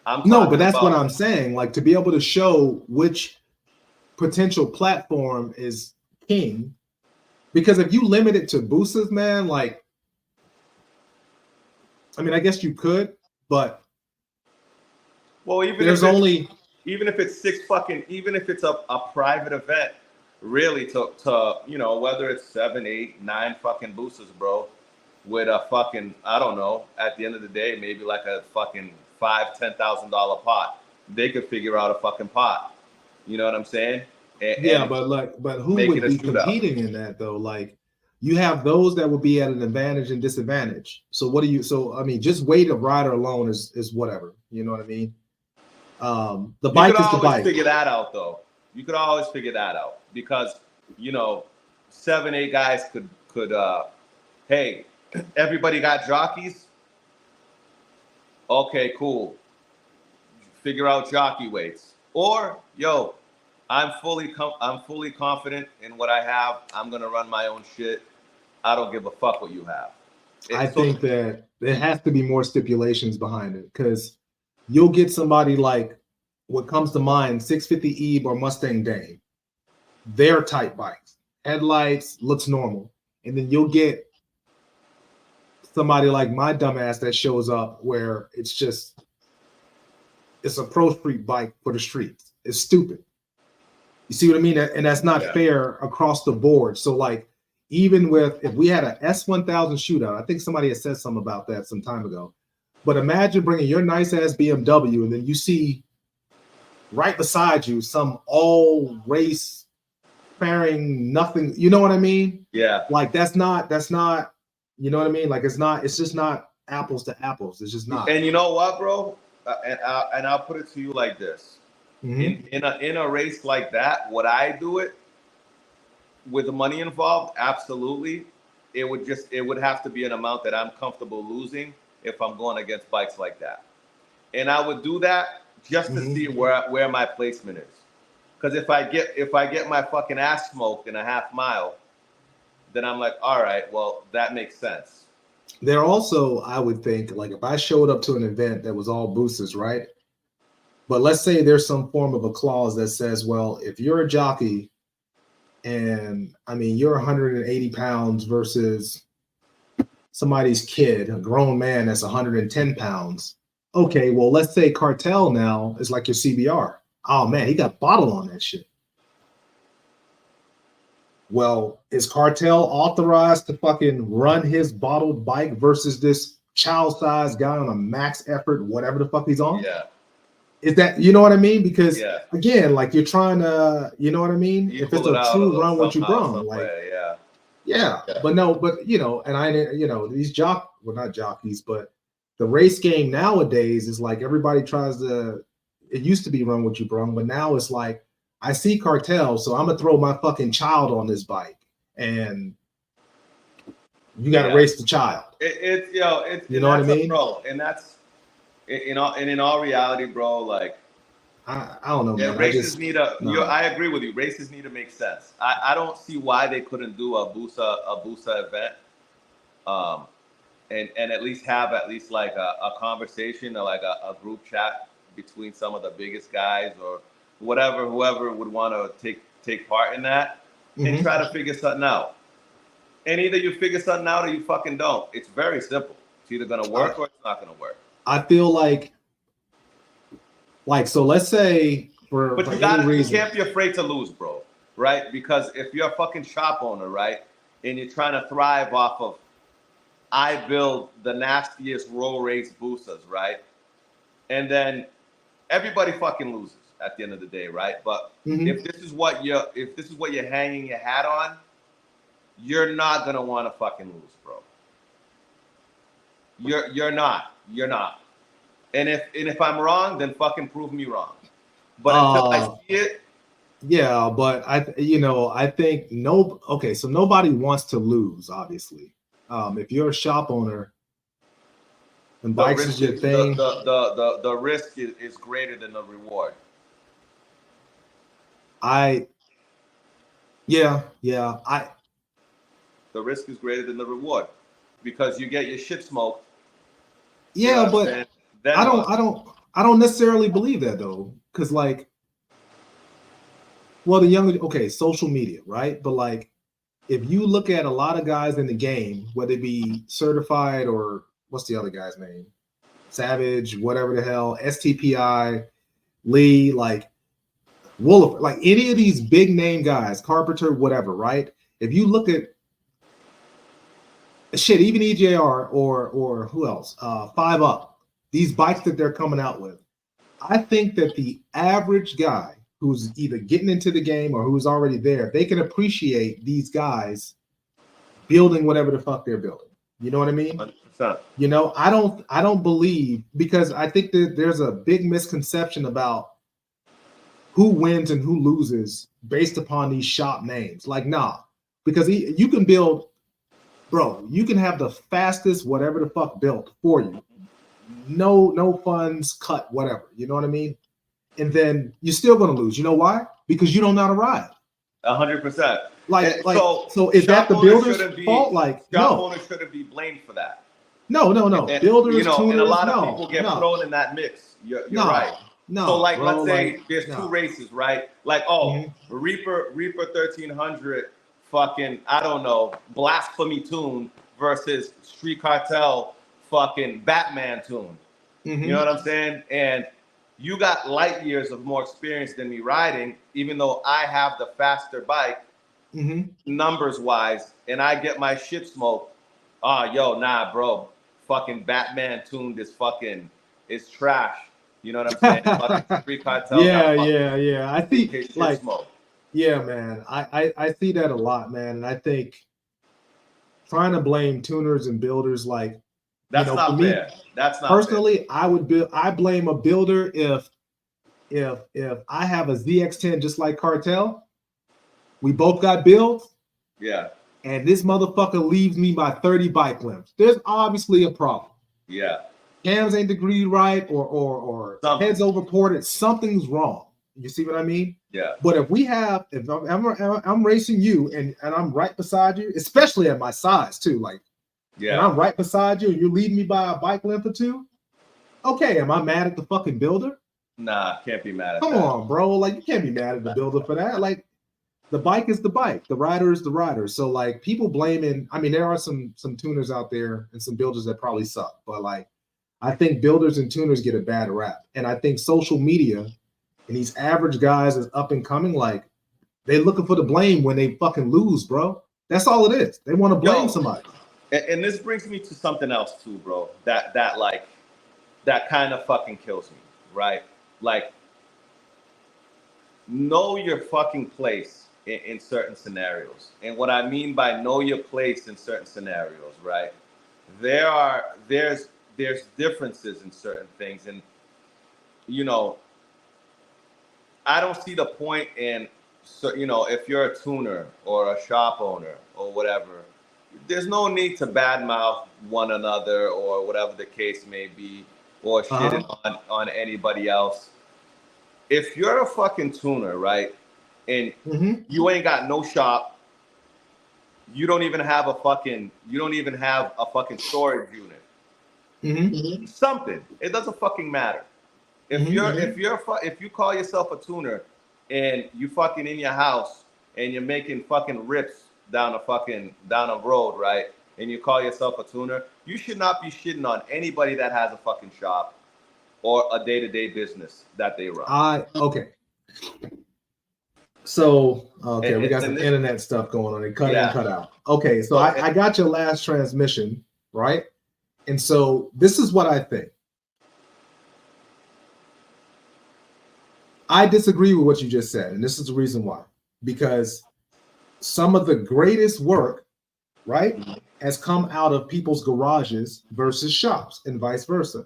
But that's what I'm saying. Like to be able to show which potential platform is king, because if you limit it to boosters, man, like I mean, I guess you could, but well, even if it's a private event, really to you know, whether it's 7, 8, 9 fucking boosters, bro, with a fucking, I don't know, at the end of the day, maybe like a fucking $5,000 to $10,000 pot. They could figure out a fucking pot. You know what I'm saying? But who would be competing in that though? Like you have those that would be at an advantage and disadvantage. So what do you? So I mean, just weight of rider alone is whatever. You know what I mean? The bike is the bike. Figure that out though. You could always figure that out because you know 7, 8 guys could hey, everybody got jockeys. Okay, cool. Figure out jockey weights. Or yo, I'm fully confident in what I have. I'm gonna run my own shit. I don't give a fuck what you have. I think that there has to be more stipulations behind it because you'll get somebody like what comes to mind, 650E or Mustang Dame. They're tight bikes. Headlights looks normal. And then you'll get somebody like my dumbass that shows up where it's a pro street bike for the streets. It's stupid. You see what I mean? And that's not fair across the board. So like, even if we had a S1000 shootout, I think somebody had said something about that some time ago. But imagine bringing your nice ass BMW and then you see right beside you some all race faring nothing. You know what I mean? Yeah. Like that's not. You know what I mean? Like it's just not apples to apples. It's just not. And you know what, bro? And I'll put it to you like this. Mm-hmm. In a race like that, would I do it with the money involved? Absolutely. It would have to be an amount that I'm comfortable losing if I'm going against bikes like that. And I would do that just to see where my placement is. Because if I get my fucking ass smoked in a half mile, then I'm like, all right, well, that makes sense. They're also, I would think, like if I showed up to an event that was all boosters, right? But let's say there's some form of a clause that says, well, if you're a jockey and I mean you're 180 pounds versus somebody's kid, a grown man that's 110 pounds. Okay, well, let's say Cartel now is like your CBR. Oh man, he got bottle on that shit. Well, is Cartel authorized to fucking run his bottled bike versus this child-sized guy on a max effort, whatever the fuck he's on? Yeah. Is that, you know what I mean? Because Yeah. again, like you're trying to, you know what I mean? You if it's pull it a out true run what you somehow, brung, like somewhere, yeah. yeah, Yeah. but no, but you know, and I, you know, these well, not jockeys, but the race game nowadays is like everybody tries to. It used to be run what you brung, but now it's like I see Cartel, so I'm gonna throw my fucking child on this bike, and you got to race the child. It's you know, you know what I mean, bro, and that's in all reality, bro. Like I don't know, man. Races need a. No. I agree with you. Races need to make sense. I don't see why they couldn't do a busa event, and at least have like a conversation or like a group chat between some of the biggest guys or whoever would want to take part in that and try to figure something out. And either you figure something out or you fucking don't. It's very simple. It's either gonna work or it's not gonna work. I feel like so let's say for you can't be afraid to lose, bro, right? Because if you're a fucking shop owner, right, and you're trying to thrive off of I build the nastiest roll race boosters, right? And then everybody fucking loses at the end of the day, right? But if this is what you're hanging your hat on, you're not gonna want to fucking lose, bro. You're not. And if I'm wrong, then fucking prove me wrong. But until I see it, yeah. But I think okay. So nobody wants to lose, obviously. If you're a shop owner and bikes is your thing, the risk is greater than the reward. The risk is greater than the reward because you get your shit smoked. Yeah, but I don't necessarily believe that though, because like, well, social media, right? But like, if you look at a lot of guys in the game, whether it be certified or what's the other guy's name, Savage, whatever the hell, STPI, Lee, like Wolf, like any of these big name guys, Carpenter, whatever, right? If you look at shit, even EJR or who else, 5-Up, these bikes that they're coming out with, I think that the average guy who's either getting into the game or who's already there, they can appreciate these guys building whatever the fuck they're building. You know what I mean? 100%. You know, I don't believe, because I think that there's a big misconception about who wins and who loses based upon these shop names. Like, nah, because you can build, bro, you can have the fastest whatever the fuck built for you. No funds cut, whatever. You know what I mean? And then you're still going to lose. You know why? Because you don't know how to ride. 100%. So is that the builder's fault? Like, shop owners shouldn't be blamed for that. No. And, builders, tuners, and a lot of people get thrown in that mix. You're right. No. So like, bro, let's say there's two races, right? Like, Reaper 1300, fucking, I don't know, blasphemy tune versus Street Cartel, fucking Batman tune. You know what I'm saying? And you got light years of more experience than me riding, even though I have the faster bike, numbers wise, and I get my shit smoked. Nah, bro, fucking Batman tuned is trash. You know what I'm saying? Fucking Street Cartel. Yeah. I think like, yeah, man. I see that a lot, man, and I think trying to blame tuners and builders, like, that's not fair. That's not personally fair. I blame a builder if I have a ZX10 just like Cartel, we both got builds, and this motherfucker leaves me by 30 bike lengths. There's obviously a problem. Cams ain't degree right, or heads over ported. Something's wrong. You see what I mean? Yeah. But if I'm racing you and I'm right beside you, especially at my size too, like and I'm right beside you, and you're leading me by a bike length or two. Okay, am I mad at the fucking builder? Nah, can't be mad at Come that. on, bro. Like, you can't be mad at the builder for that. Like, the bike is the bike, the rider is the rider. So, like, people blaming. I mean, there are some tuners out there and some builders that probably suck, but like, I think builders and tuners get a bad rap, and I think social media and these average guys is up and coming. Like, they looking for the blame when they fucking lose, bro. That's all it is. They want to blame somebody. And this brings me to something else too, bro. That kind of fucking kills me, right? Like, know your fucking place in certain scenarios. And what I mean by know your place in certain scenarios, right? There's differences in certain things, and you know, I don't see the point in, so you know, if you're a tuner or a shop owner or whatever, there's no need to badmouth one another or whatever the case may be, or shit on anybody else. If you're a fucking tuner, right, and you ain't got no shop, you don't even have a fucking storage unit. Something. It doesn't fucking matter. If you call yourself a tuner and you fucking in your house and you're making fucking rips down a road, right? And you call yourself a tuner, you should not be shitting on anybody that has a fucking shop or a day-to-day business that they run. Okay. So, we got some internet stuff going on. It cut in, cut out. Okay, so I got your last transmission, right? And so this is what I think. I disagree with what you just said, and this is the reason why. Because some of the greatest work, right, has come out of people's garages versus shops and vice versa.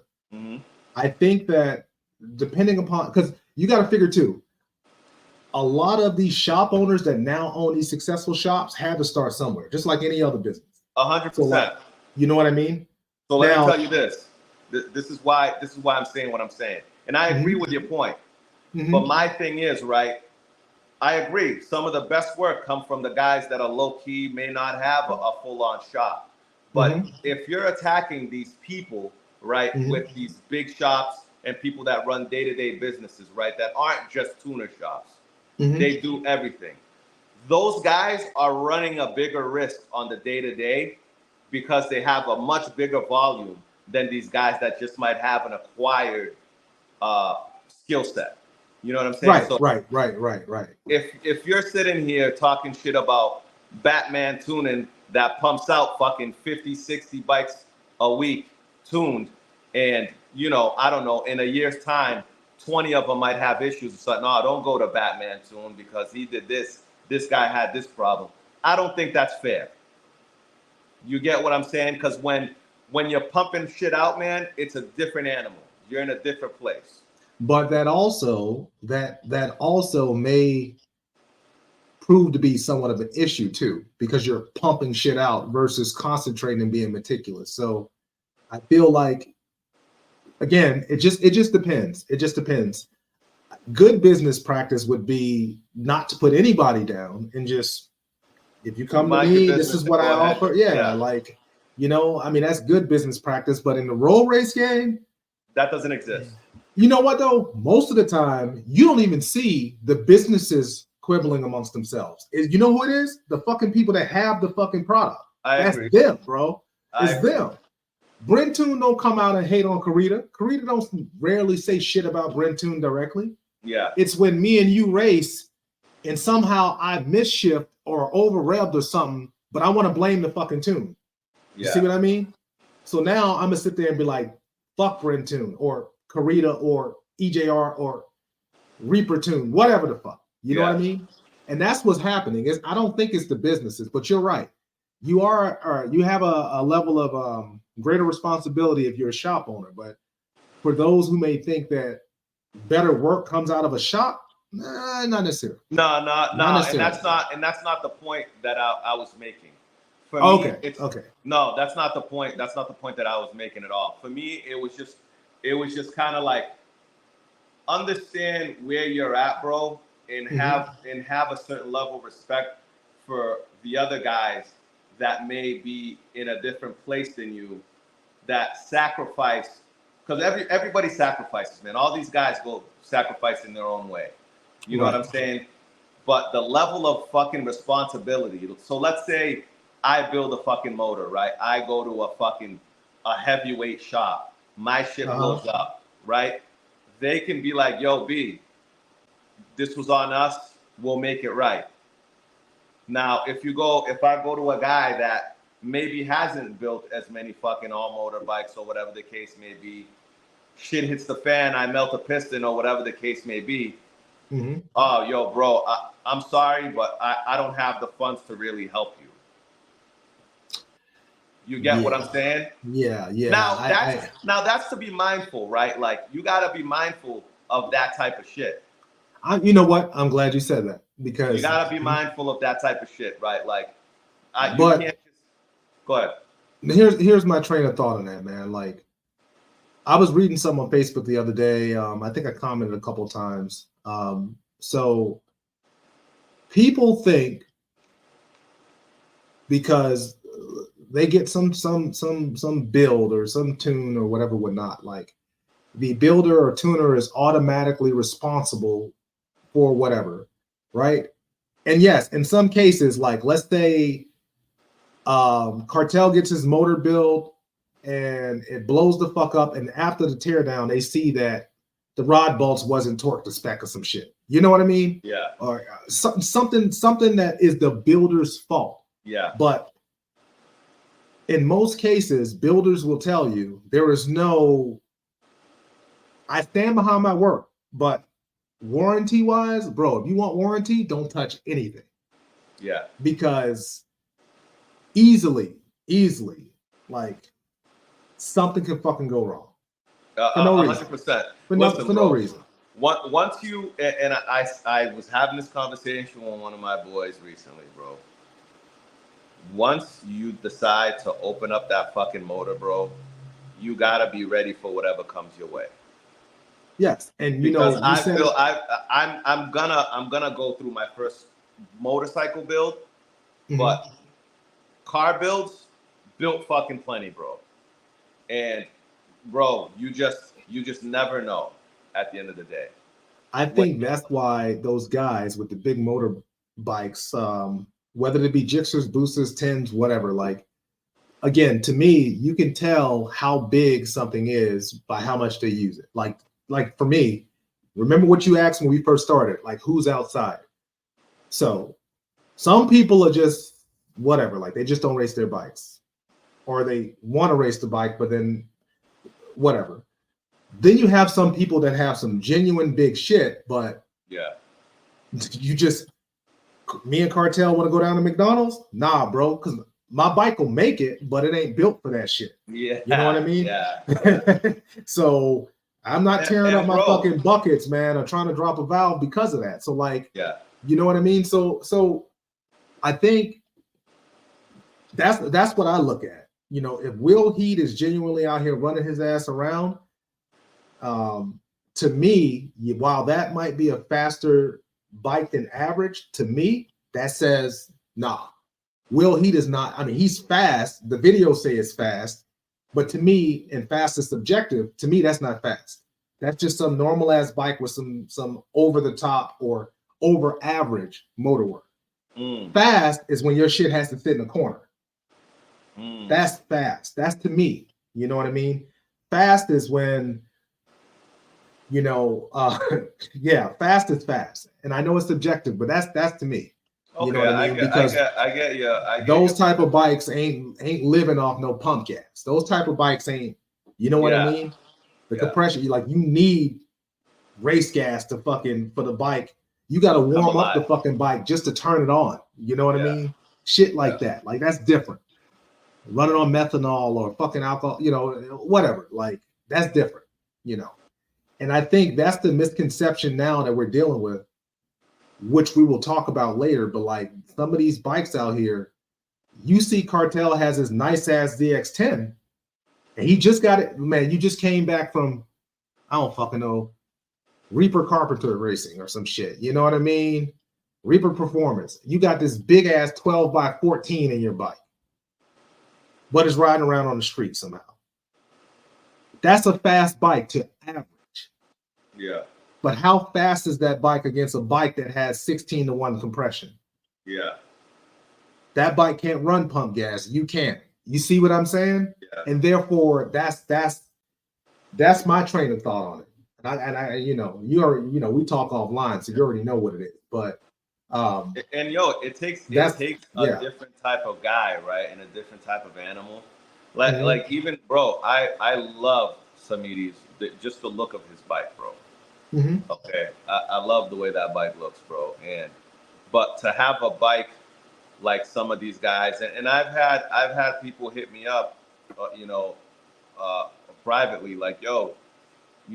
I think that depending upon, because you got to figure too, a lot of these shop owners that now own these successful shops had to start somewhere, just like any other business. 100%. So like, you know what I mean? So let me tell you this. This is why I'm saying what I'm saying, and I agree with your point. But my thing is, right, I agree. Some of the best work come from the guys that are low key, may not have a full on shop. But if you're attacking these people, right, with these big shops and people that run day-to-day businesses, right, that aren't just tuner shops, they do everything. Those guys are running a bigger risk on the day-to-day because they have a much bigger volume than these guys that just might have an acquired skill set. You know what I'm saying? Right. If you're sitting here talking shit about Batman tuning that pumps out fucking 50, 60 bikes a week tuned, and you know, I don't know, in a year's time, 20 of them might have issues. So no, don't go to Batman tune because he did this. This guy had this problem. I don't think that's fair. You get what I'm saying? Because when you're pumping shit out, man, it's a different animal. You're in a different place. But that also may prove to be somewhat of an issue too, because you're pumping shit out versus concentrating and being meticulous. So I feel like, again, it just depends. It just depends. Good business practice would be not to put anybody down and just, if you come to me, this is what I offer. Yeah, like, you know, I mean, that's good business practice. But in the roll race game, that doesn't exist. You know what though? Most of the time, you don't even see the businesses quibbling amongst themselves. You know who it is? The fucking people that have the fucking product. That's them, bro. It's them. Brentoon don't come out and hate on Carita. Carita don't rarely say shit about Brentoon directly. Yeah. It's when me and you race and somehow I misshift or over revved or something, but I want to blame the fucking tune. You see what I mean? So now I'm gonna sit there and be like, fuck Brentoon or Carita or EJR or Reaper Tune, whatever the fuck. You know what I mean? And that's what's happening. I don't think it's the businesses, but you're right. You have a level of greater responsibility if you're a shop owner. But for those who may think that better work comes out of a shop, not necessarily. No. And that's not the point that I was making. For me, no, that's not the point. That's not the point that I was making at all. For me, it was just kind of like, understand where you're at, bro, and have a certain level of respect for the other guys that may be in a different place than you that sacrifice, because everybody sacrifices, man. All these guys go sacrifice in their own way. You know what I'm saying? But the level of fucking responsibility. So let's say I build a fucking motor, right? I go to a heavyweight shop. My shit blows up, right? They can be like, yo, B, this was on us. We'll make it right. Now, if I go to a guy that maybe hasn't built as many fucking all-motor bikes or whatever the case may be, shit hits the fan, I melt a piston or whatever the case may be. Mm-hmm. Oh, yo, bro, I'm sorry, but I don't have the funds to really help you. You get what I'm saying? Yeah. Now that's to be mindful, right? Like, you got to be mindful of that type of shit. You know what? I'm glad you said that, because you got to be mindful of that type of shit, right? Like, you can't just go ahead. Here's my train of thought on that, man. Like, I was reading something on Facebook the other day. I think I commented a couple of times. So people think because they get some build or some tune or whatever, whatnot, like the builder or tuner is automatically responsible for whatever, right? And yes, in some cases, like let's say Cartel gets his motor built and it blows the fuck up, and after the teardown, they see that the rod bolts wasn't torqued to spec or some shit. You know what I mean? Yeah. Or something that is the builder's fault. Yeah. But in most cases, builders will tell you there is no, I stand behind my work, but warranty wise, bro, if you want warranty, don't touch anything. Yeah. Because easily, like something can fucking go wrong. For no 100%. reason. For no reason. Once you, and I was having this conversation with one of my boys recently, bro. Once you decide to open up that fucking motor, bro, you gotta be ready for whatever comes your way. Yes, and because I'm gonna go through my first motorcycle build, but car builds built fucking plenty, bro. And bro, you just never know at the end of the day. I think that's why those guys with the big motor bikes, whether it be Gixxers, Busas, 10s, whatever, like, again, to me, you can tell how big something is by how much they use it. Like for me, remember what you asked when we first started, like who's outside? So some people are just whatever, like they just don't race their bikes, or they want to race the bike, but then whatever. Then you have some people that have some genuine big shit, but yeah, you just, me and Cartel want to go down to McDonald's? Nah, bro, because my bike will make it, but it ain't built for that shit. Yeah, you know what I mean? Yeah. So I'm not tearing up my fucking buckets, man, or trying to drop a valve because of that. So like, yeah, you know what I mean? So I think that's what I look at. You know, if Will Heat is genuinely out here running his ass around, to me, while that might be a faster bike than average, to me, that says, nah, Will Heat is not. I mean, he's fast. The videos say it's fast, but to me, and fast is subjective. To me, that's not fast. That's just some normal ass bike with some over the top or over average motor work. Fast is when your shit has to fit in a corner. That's fast. That's to me. You know what I mean? Fast is when, you know, yeah, fast is fast. And I know it's subjective, but that's to me. Okay, you know what I mean? Because I get you. Those type of bikes ain't living off no pump gas. Those type of bikes ain't, you know what I mean? The compression, you need race gas to fucking, for the bike. You got to warm up the fucking bike just to turn it on. You know what I mean? Shit like that. Like, that's different. Running on methanol or fucking alcohol, you know, whatever. Like, that's different, you know. And I think that's the misconception now that we're dealing with, which we will talk about later. But like, some of these bikes out here, you see Cartel has his nice ass ZX10, and he just got it, man. You just came back from, I don't fucking know, Reaper Carpenter Racing or some shit. You know what I mean? Reaper Performance. You got this big ass 12 by 14 in your bike. but is riding around on the street somehow. That's a fast bike to average. Yeah. But how fast is that bike against a bike that has 16-to-1 compression? Yeah. That bike can't run pump gas. You can't. You see what I'm saying? Yeah. And therefore, that's my train of thought on it. And I you know, we talk offline, so you already know what it is. But and it takes a different type of guy, right? And a different type of animal. Like even bro, I love Samidi's just the look of his bike, bro. Okay. I love the way that bike looks, bro. But to have a bike like some of these guys, and I've had people hit me up, privately, like, yo, do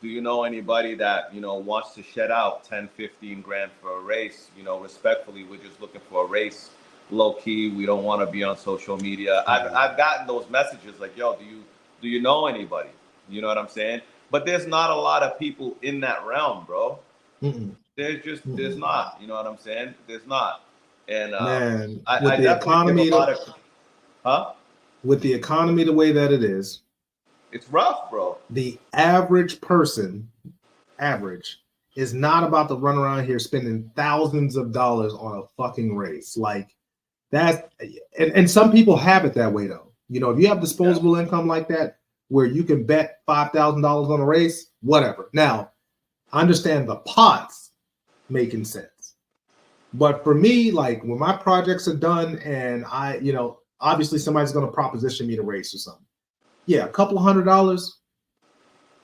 you know anybody that, wants to shed out 10, 15 grand for a race? Respectfully, we're just looking for a race, low key. We don't want to be on social media. I've gotten those messages like, yo, do you know anybody? You know what I'm saying? But there's not a lot of people in that realm, bro. There's not. You know what I'm saying? There's not. And man, I definitely give a lot of, with the economy the way that it is, it's rough, bro. The average person, is not about to run around here spending thousands of dollars on a fucking race. Like that, and some people have it that way though. If you have disposable income like that, where you can bet $5,000 on a race, whatever. Now, I understand the pots making sense. But for me, like when my projects are done and obviously somebody's going to proposition me to race or something. Yeah, a couple of $100.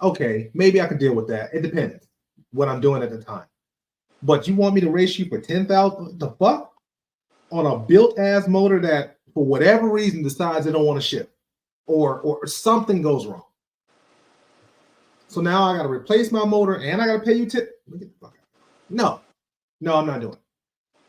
Okay, maybe I can deal with that. It depends what I'm doing at the time. But you want me to race you for $10,000? The fuck? On a built-ass motor that, for whatever reason, decides they don't want to ship, or something goes wrong. So now I got to replace my motor and I got to pay you tip. Get the fuck out. No, I'm not doing it.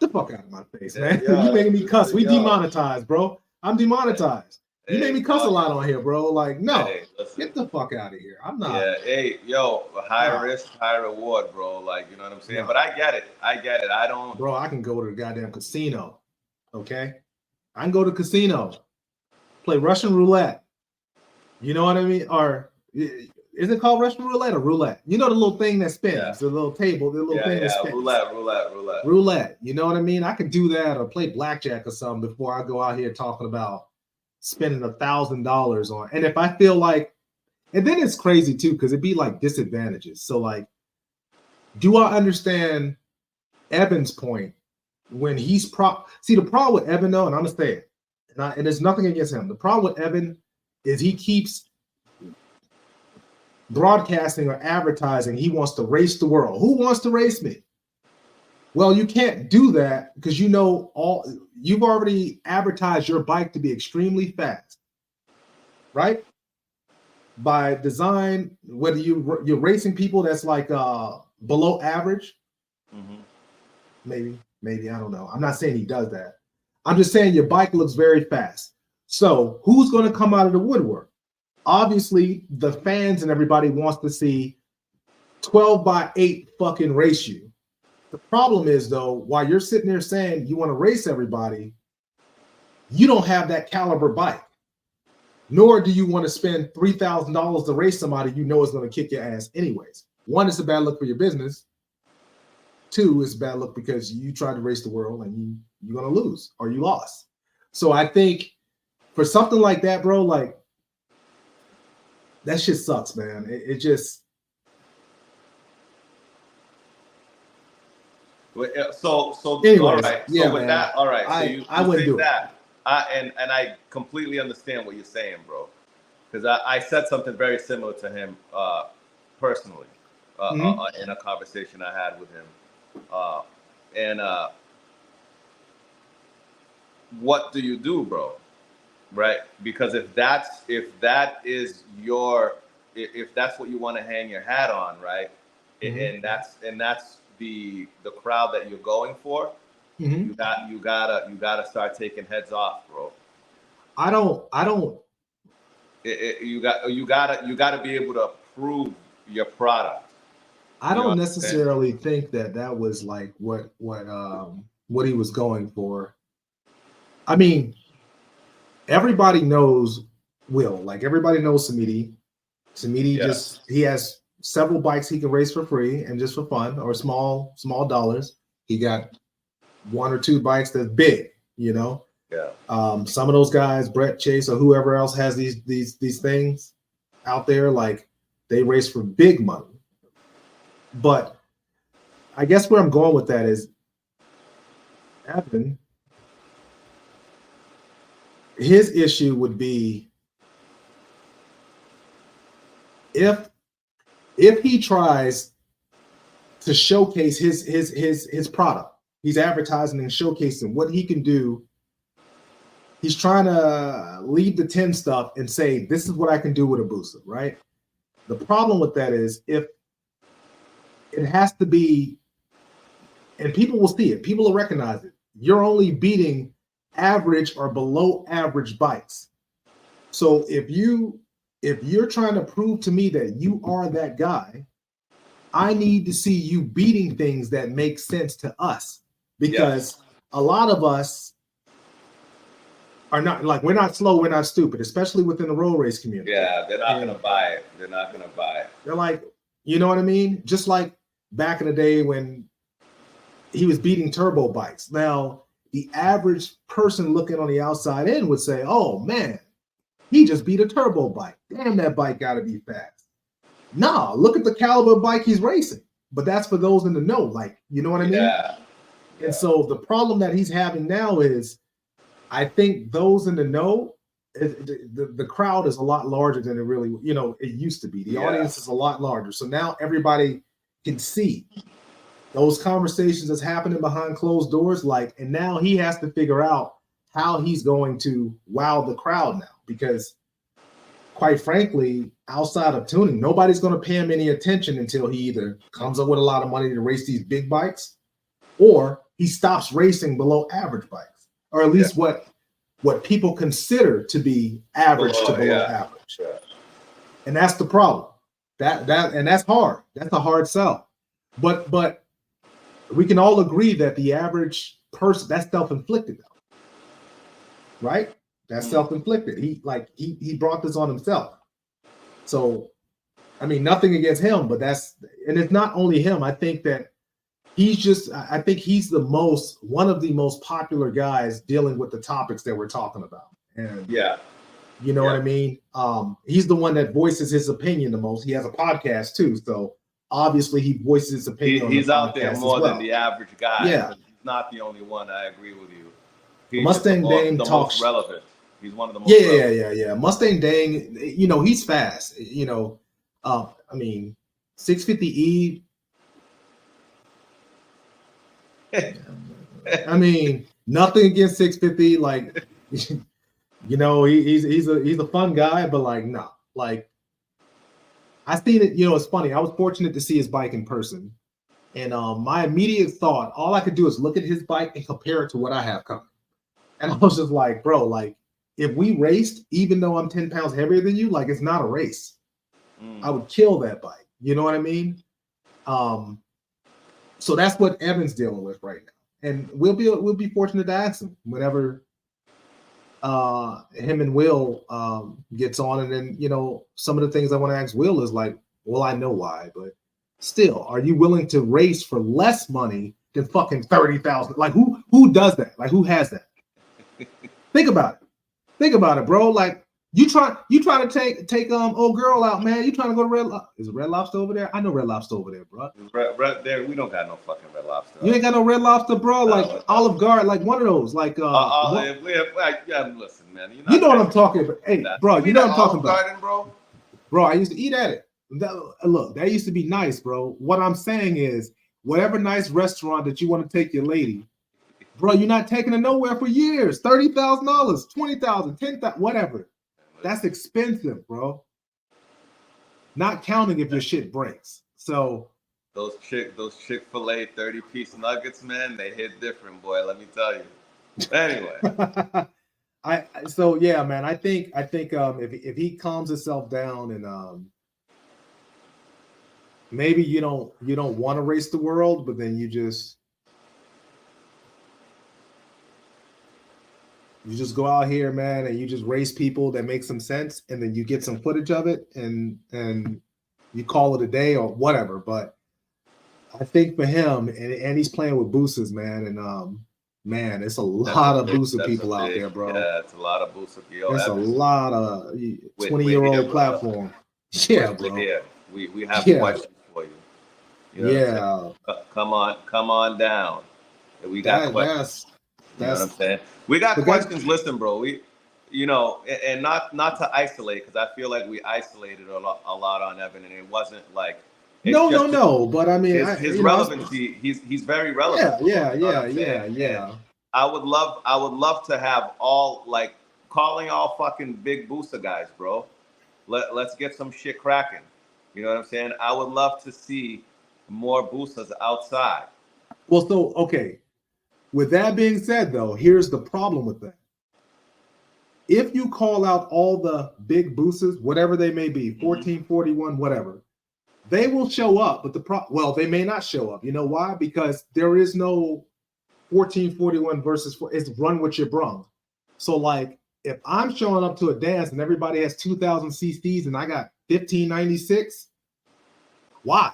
Get the fuck out of my face, man. You making me cuss. We demonetized, bro. I'm demonetized. You made me cuss a lot on here, bro. Like, no, get the fuck out of here. I'm not. Yeah, hey, high risk, high reward, bro. Like, you know what I'm saying? No. But I get it. I don't. Bro, I can go to the goddamn casino. Okay? I can go to the casino, play Russian roulette. You know what I mean? Or is it called Russian roulette or roulette? You know the little thing that spins, the little table, the little thing that spins. Roulette. You know what I mean? I could do that or play blackjack or something before I go out here talking about spending $1,000 on. And if I feel like, and then it's crazy too, because it'd be like disadvantages. So like, do I understand Evan's point when he's see the problem with Evan though, and I'm gonna say it, and there's nothing against him. The problem with Evan is he keeps broadcasting or advertising he wants to race the world. Who wants to race me? Well, you can't do that because you've already advertised your bike to be extremely fast, right? By design, whether you're racing people that's like below average, maybe I don't know. I'm not saying he does that. I'm just saying your bike looks very fast. So who's going to come out of the woodwork? Obviously, the fans and everybody wants to see 12x8 fucking race you. The problem is, though, while you're sitting there saying you want to race everybody, you don't have that caliber bike. Nor do you want to spend $3,000 to race somebody you know is going to kick your ass anyways. One, it's a bad look for your business. Two, it's a bad look because you tried to race the world and you're going to lose or you lost. So I think for something like that, bro, like that shit sucks, man. It just... So anyways, all right. Yeah, so with man, that, all right. So you I wouldn't do that. And I completely understand what you're saying, bro. Because I said something very similar to him personally in a conversation I had with him. What do you do, bro? Right? Because if that's what you want to hang your hat on, right? And that's the crowd that you're going for, you gotta start taking heads off, bro. I don't. You gotta be able to prove your product. I don't necessarily think that was like what he was going for. I mean, everybody knows Will. Like everybody knows Samidi. Samidi Yeah. he has several bikes he can race for free and just for fun or small dollars. He got one or two bikes that's big, you know. Yeah. Some of those guys, Brett Chase or whoever else has these things out there, like they race for big money. But I guess where I'm going with that is Evan, his issue would be if he tries to showcase his product, he's advertising and showcasing what he can do. He's trying to leave the 10 stuff and say, this is what I can do with a busa, right? The problem with that is if it has to be, and people will see it, people will recognize it. You're only beating average or below average bikes. So if you're trying to prove to me that you are that guy, I need to see you beating things that make sense to us, because a lot of us are not, like, we're not slow, we're not stupid, especially within the road race community. Yeah, they're not gonna buy it. They're not gonna buy it. They're like, you know what I mean? Just like back in the day when he was beating turbo bikes. Now, the average person looking on the outside in would say, oh man, he just beat a turbo bike. Damn, that bike gotta be fast. Nah, look at the caliber of bike he's racing. But that's for those in the know, like, you know what I mean? Yeah. And so the problem that he's having now is, I think those in the know, the crowd is a lot larger than it really, you know, it used to be. The audience is a lot larger. So now everybody can see those conversations that's happening behind closed doors. Like, and now he has to figure out how he's going to wow the crowd now, because quite frankly, outside of tuning, nobody's going to pay him any attention until he either comes up with a lot of money to race these big bikes, or he stops racing below average bikes. Or at least what people consider to be average to below average. Yeah. And that's the problem. And that's hard. That's a hard sell. But we can all agree that the average person, that's self-inflicted though. Right? That's self-inflicted. He brought this on himself. So I mean, nothing against him, but and it's not only him. I think that I think he's one of the most popular guys dealing with the topics that we're talking about. And you know what I mean? He's the one that voices his opinion the most. He has a podcast too. So obviously he voices his opinion. He's out there more than the average guy. Yeah. He's not the only one. I agree with you. He's Mustang Dane talks relevant. He's one of the most relevant. Yeah. Mustang Dane, you know, he's fast. You know, I mean, 650E. I mean, nothing against 650. Like, you know, he's a fun guy, but like, no, like, I seen it. You know, it's funny. I was fortunate to see his bike in person, and my immediate thought, all I could do is look at his bike and compare it to what I have coming, and I was just like, bro, like, if we raced, even though I'm 10 pounds heavier than you, like, it's not a race. I would kill that bike. You know what I mean? So that's what Evan's dealing with right now, and we'll be fortunate to ask him whenever him and Will gets on. And then, you know, some of the things I want to ask Will is like, well, I know why, but still, are you willing to race for less money than fucking 30,000? Like, who does that? Like, who has that? Think about it, bro. Like, you try to take old girl out, man. You trying to go to Red Lobster? Is it Red Lobster over there? I know Red Lobster over there, bro. Red there, we don't got no fucking Red Lobster. You ain't got no Red Lobster, bro. No, like Olive Garden, like one of those. Like listen, man. You know what I'm talking about. Hey, bro, you know what I'm talking about. Garden, bro? Bro, I used to eat at it. Look, that used to be nice, bro. What I'm saying is, whatever nice restaurant that you want to take your lady, bro, you're not taking her nowhere for years. $30,000, $20,000, $10,000, whatever. That's expensive, bro. Not counting if your shit breaks. So those Chick-fil-A 30-piece nuggets, man, they hit different, boy. Let me tell you. Anyway. Yeah, man. I think if he calms himself down and maybe you don't want to race the world, but then you just You just go out here, man, and you just race people that make some sense, and then you get some footage of it, and you call it a day or whatever. But I think for him, and he's playing with boosters, man, and man, it's a lot of booster people out there, bro. Yeah, it's a lot of booster. Yo, It's a Evans, lot of we're 20-year-old here, brother. platform. Yeah, We're bro. here. We have Yeah, questions for you. You know what I'm saying? yeah. Come on down. We got questions. You know what I'm That's saying? We got but that questions. Listen, bro. You know, and not to isolate, because I feel like we isolated a lot on Evan, and it wasn't like it's just no. But I mean, his relevancy. He's very relevant. yeah, You know what I'm saying? And I would love to have all, like, calling all fucking big booster guys, bro. Let's get some shit cracking. You know what I'm saying? I would love to see more boosters outside. Well, so okay. With that being said, though, here's the problem with that. If you call out all the big boosters, whatever they may be, 1441, whatever, they will show up. But well, they may not show up. You know why? Because there is no 1441 versus it's run with your brung. So, like, if I'm showing up to a dance and everybody has 2,000 CCs and I got 1596, why?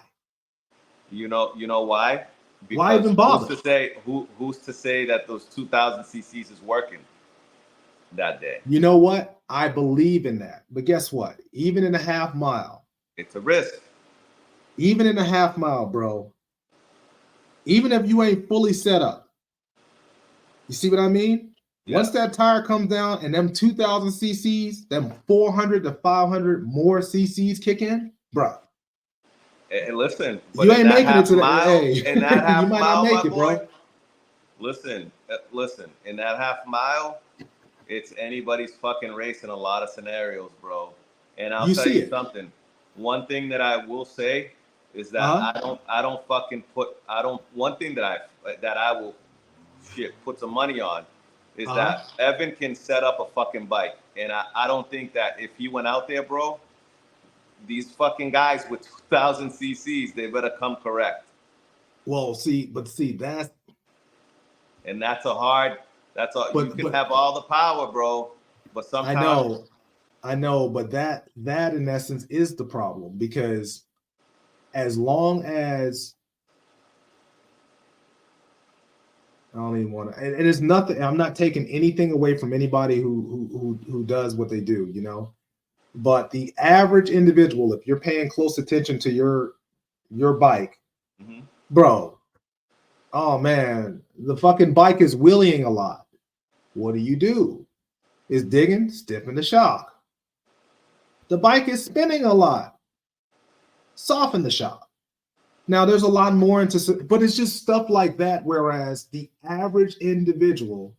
You know why? Because why even bother? Who's to say that those 2,000 CCs is working that day? You know what? I believe in that. But guess what? Even in a half mile, it's a risk. Even in a half mile, bro. Even if you ain't fully set up, you see what I mean? Yeah. Once that tire comes down and them 2,000 CCs, them 400 to 500 more CCs kick in, bro. Hey, listen, you ain't making it to the hey. In that half you might mile, not make it, boy, bro. Listen. In that half mile, it's anybody's fucking race in a lot of scenarios, bro. And I'll tell you something. One thing that I will say is that I don't fucking put. One thing that I will put some money on is that Evan can set up a fucking bike, and I don't think that if he went out there, bro, these fucking guys with 2,000 CCs, they better come correct. Well, see, that's you can have all the power, bro, but sometimes I know, but that in essence is the problem, because as long as I don't even want to, and it's nothing. I'm not taking anything away from anybody who does what they do, you know. But the average individual, if you're paying close attention to your bike, bro, oh man, the fucking bike is wheeling a lot. What do? Is digging, stiffen the shock. The bike is spinning a lot. Soften the shock. Now there's a lot more but it's just stuff like that. Whereas the average individual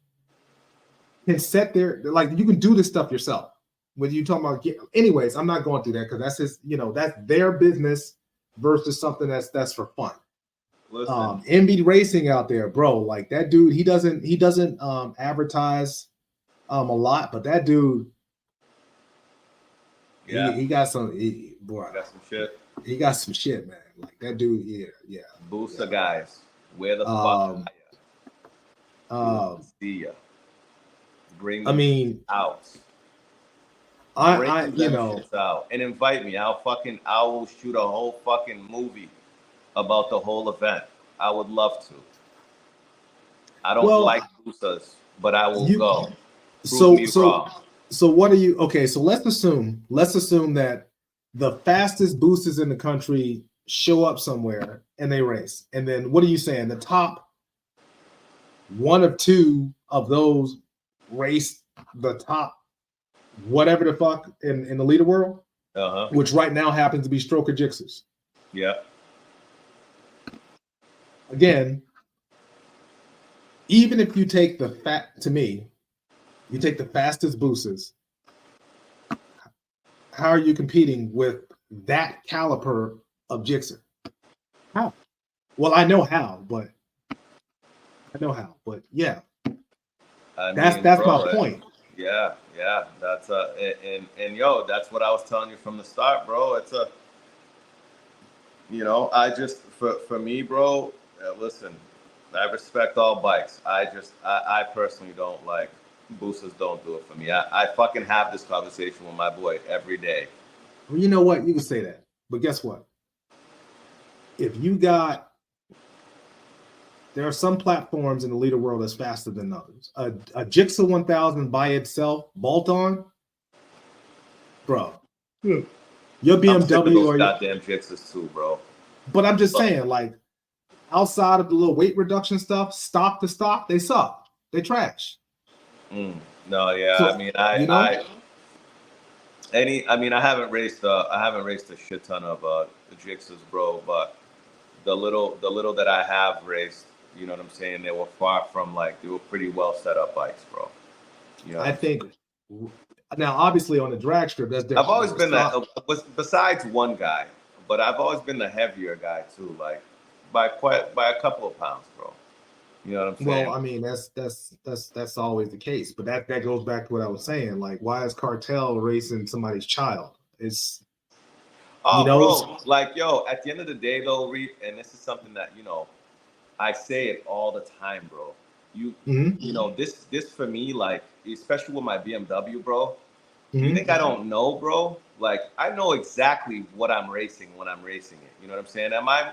can set like, you can do this stuff yourself. When you talking about, anyways, I'm not going through that because that's just, that's their business versus something that's for fun. Listen. MB Racing out there, bro, like that dude, he doesn't advertise a lot, but that dude, he got some, got some shit. He got some shit, man. Like that dude, yeah. Booster guys, where the fuck are you? See ya. Bring them out. Out and invite me. I will shoot a whole fucking movie about the whole event. I would love to. I don't like boosters, but I will go. So what are you? Okay, so let's assume that the fastest boosters in the country show up somewhere and they race, and then what are you saying? The top one or two of those race the top whatever the fuck in the leader world, which right now happens to be Stroker Jixers. Yeah. Again, even if you take the fastest boosters, how are you competing with that caliber of Jixer? How? Well, I know how, but yeah. That's my point. Yeah. That's and yo, that's what I was telling you from the start, bro. It's I just for me, bro. Listen, I respect all bikes. I personally don't like Boosters don't do it for me. I fucking have this conversation with my boy every day. Well, you know what? You can say that, but guess what? If you got, there are some platforms in the leader world that's faster than others. A Jigsaw 1000 by itself, bolt on, bro. Your I'm sick of BMW those or your, goddamn Jixers too, bro. but I'm just saying, like, outside of the little weight reduction stuff, stock to stock, they suck. They trash. No, yeah. So, I mean, you know, I haven't raced a shit ton of Jixers, bro. But the little that I have raced, you know what I'm saying? They were far from like they were pretty well set up bikes, bro. You know what I I'm think saying? now, obviously, on the drag strip, that's I've different. always But been that. stock, Besides one guy, but I've always been the heavier guy too, like by a couple of pounds, bro. You know what I'm well, saying? I mean, that's always the case. But that goes back to what I was saying. Like, why is Cartel racing somebody's child? It's, you Oh, know, bro, like yo, at the end of the day, though, Reef, and this is something that I say it all the time, bro. You mhm, you know this for me, like especially with my BMW, bro. You mhm, think I don't know, bro? Like I know exactly what I'm racing when I'm racing it. You know what I'm saying? Am I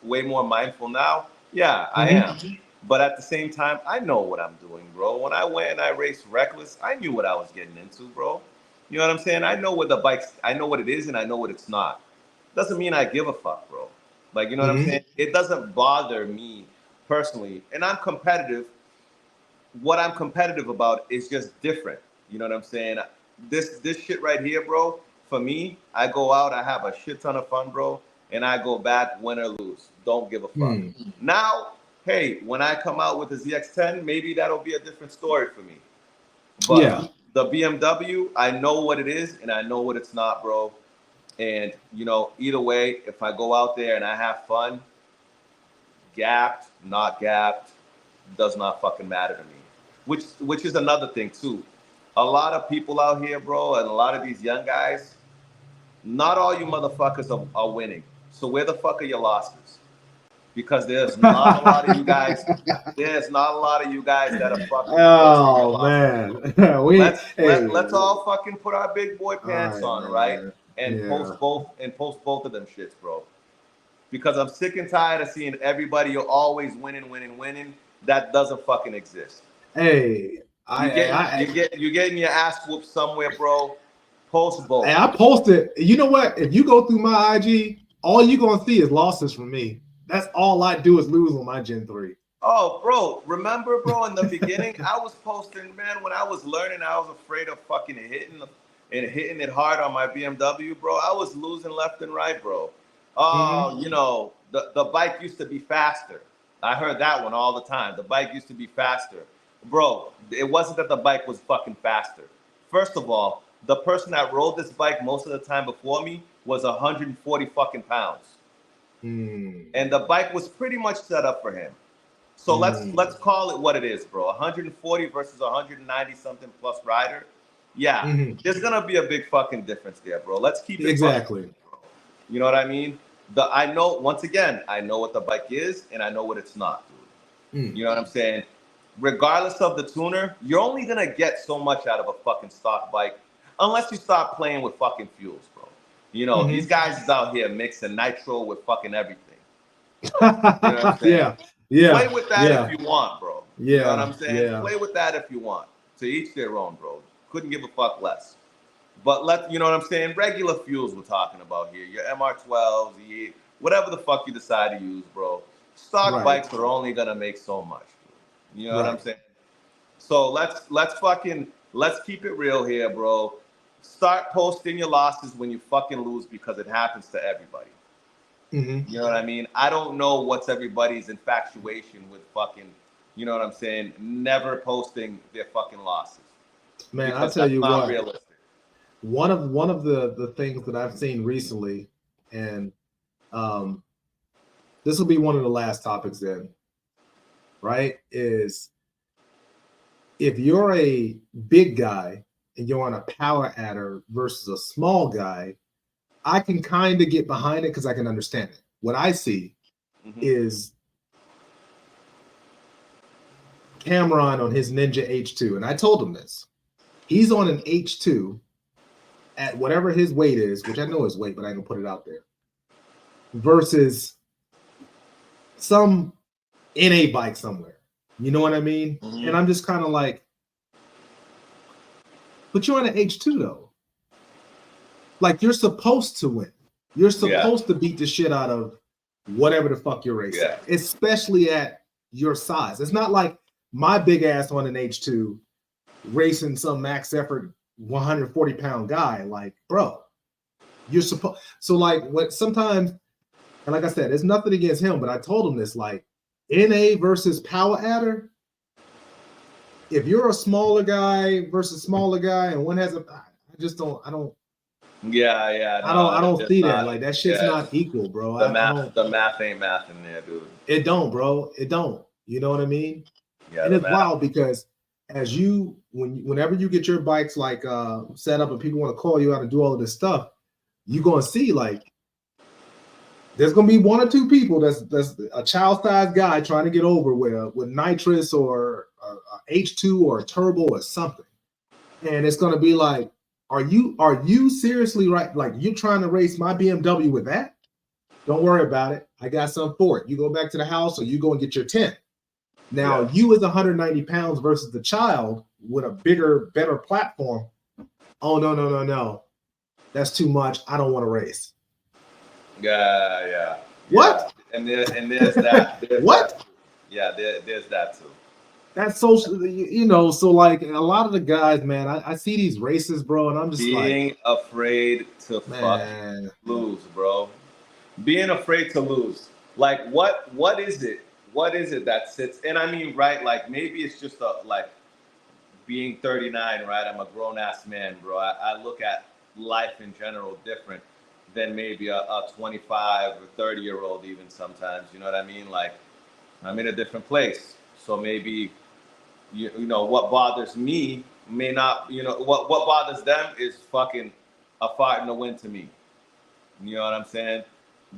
way more mindful now? Yeah, I mhm. am. But at the same time, I know what I'm doing, bro. When I went and I raced Reckless, I knew what I was getting into, bro. You know what I'm saying? I know what it is and I know what it's not. Doesn't mean I give a fuck, bro. Like, you know what I'm Mhm. saying? It doesn't bother me personally. And I'm competitive. What I'm competitive about is just different. You know what I'm saying? This shit right here, bro, for me, I go out, I have a shit ton of fun, bro, and I go back win or lose. Don't give a fuck. Hmm. Now, hey, when I come out with the ZX10, maybe that'll be a different story for me. Yeah. But the BMW, I know what it is and I know what it's not, bro. And either way, if I go out there and I have fun, gapped, not gapped, does not fucking matter to me. Which is another thing too. A lot of people out here, bro, and a lot of these young guys, not all you motherfuckers are winning. So where the fuck are your losses? Because there's not a lot of you guys. There's not a lot of you guys that are fucking posting your Oh losses. man, we Let's all fucking put our big boy all pants right, on, right? man. And Yeah. post both of them shits, bro. Because I'm sick and tired of seeing everybody you're always winning, winning, winning. That doesn't fucking exist. Hey, You're getting your ass whooped somewhere, bro. Post both. I posted. You know what? If you go through my IG, all you're gonna see is losses from me. That's all I do is lose on my Gen 3. Oh, bro, remember, bro, in the beginning, I was posting, man, when I was learning, I was afraid of fucking hitting it hard on my BMW, bro. I was losing left and right, bro. Mhm. Oh, the bike used to be faster. I heard that one all the time. The bike used to be faster. Bro, it wasn't that the bike was fucking faster. First of all, the person that rode this bike most of the time before me was 140 fucking pounds. Mm. And the bike was pretty much set up for him. So let's Mm. call it what it is, bro. 140 versus 190 something plus rider. Yeah, Mhm. there's gonna be a big fucking difference there, bro. Let's keep it fucking real, Exactly. bro. You know what I mean? I know once again, I know what the bike is and I know what it's not, dude. Mm. You know what I'm saying? Regardless of the tuner, you're only gonna get so much out of a fucking stock bike unless you start playing with fucking fuels, bro. These Mhm. guys is out here mixing nitro with fucking everything. You know what I'm saying? Yeah. Yeah. Play with that if Yeah. you want, bro. You know what Yeah. I'm saying? Yeah. Play with that if you want. To each their own, bro. Couldn't give a fuck less. But you know what I'm saying? Regular fuels we're talking about here. Your MR12s, whatever the fuck you decide to use, bro. Stock Right. bikes are only gonna make so much. Bro. You know what I'm Right. saying? So let's keep it real here, bro. Start posting your losses when you fucking lose because it happens to everybody. Mhm. You know what I mean? I don't know what's everybody's infatuation with fucking, you know what I'm saying, never posting their fucking losses. Man, I Because tell that's you not what. realistic. One of the things that I've seen recently, and um, this will be one of the last topics then, right? Is if you're a big guy and you're on a power adder versus a small guy, I can kind of get behind it because I can understand it. What I see Hmm. is Cameron on his Ninja H2, and I told him this. He's on an H2 at whatever his weight is, which I know his weight, but I ain't gonna put it out there, versus some NA bike somewhere. You know what I mean? Mm-hmm. And I'm just kind of like, but you're on an H2 though. Like you're supposed to win. You're supposed to beat the shit out of whatever the fuck you're racing, especially at your size. It's not like my big ass on an H2 racing some max effort 140-pound guy. Like, bro, you're supposed. So like, what sometimes, and like I said, it's nothing against him, but I told him this, like, NA versus power adder. If you're a smaller guy versus smaller guy, and one has a, I just don't. I don't. Yeah. No, I don't see that. Like that shit's not equal, bro. The math ain't math in there, dude. It don't, bro. It don't. You know what I mean? Yeah. And it's wild because as you, whenever you get your bikes like set up and people want to call you out and do all of this stuff, you're gonna see like there's gonna be one or two people that's a child-sized guy trying to get over with nitrous or H2 or a turbo or something, and it's gonna be like, are you seriously right? Like you're trying to race my BMW with that? Don't worry about it. I got some for it. You go back to the house or you go and get your 10. Now you is 190 pounds versus the child with a bigger, better platform. Oh no. That's too much. I don't want to race. Yeah. What? And there's that. There's what? That. There's that too. That's social, you know. So like a lot of the guys, man, I see these races, bro, and I'm just being afraid to fucking lose, bro. Being afraid to lose. Like what is it? What is it that sits? And I mean, right? Like maybe it's just like being 39, right? I'm a grown ass man, bro. I look at life in general different than maybe a 25 or 30-year-old even sometimes. You know what I mean? Like I'm in a different place. So maybe, you know, what bothers me may not, you know, what bothers them is fucking a fart in the wind to me. You know what I'm saying?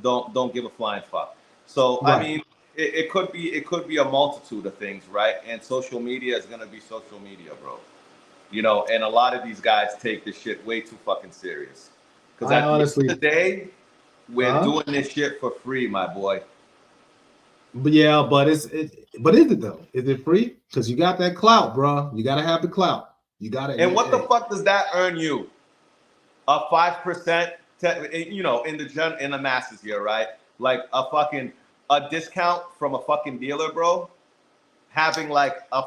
Don't give a flying fuck. So, right. I mean, it could be a multitude of things, right? And social media is going to be social media, bro. You know, and a lot of these guys take this shit way too fucking serious. Because at the end of the day, we're doing this shit for free, my boy. But yeah, but is it though? Is it free? Because you got that clout, bro. You gotta have the clout. You gotta. And what the fuck does that earn you? A 5%, you know, in the masses here, right? Like a discount from a fucking dealer, bro. Having like a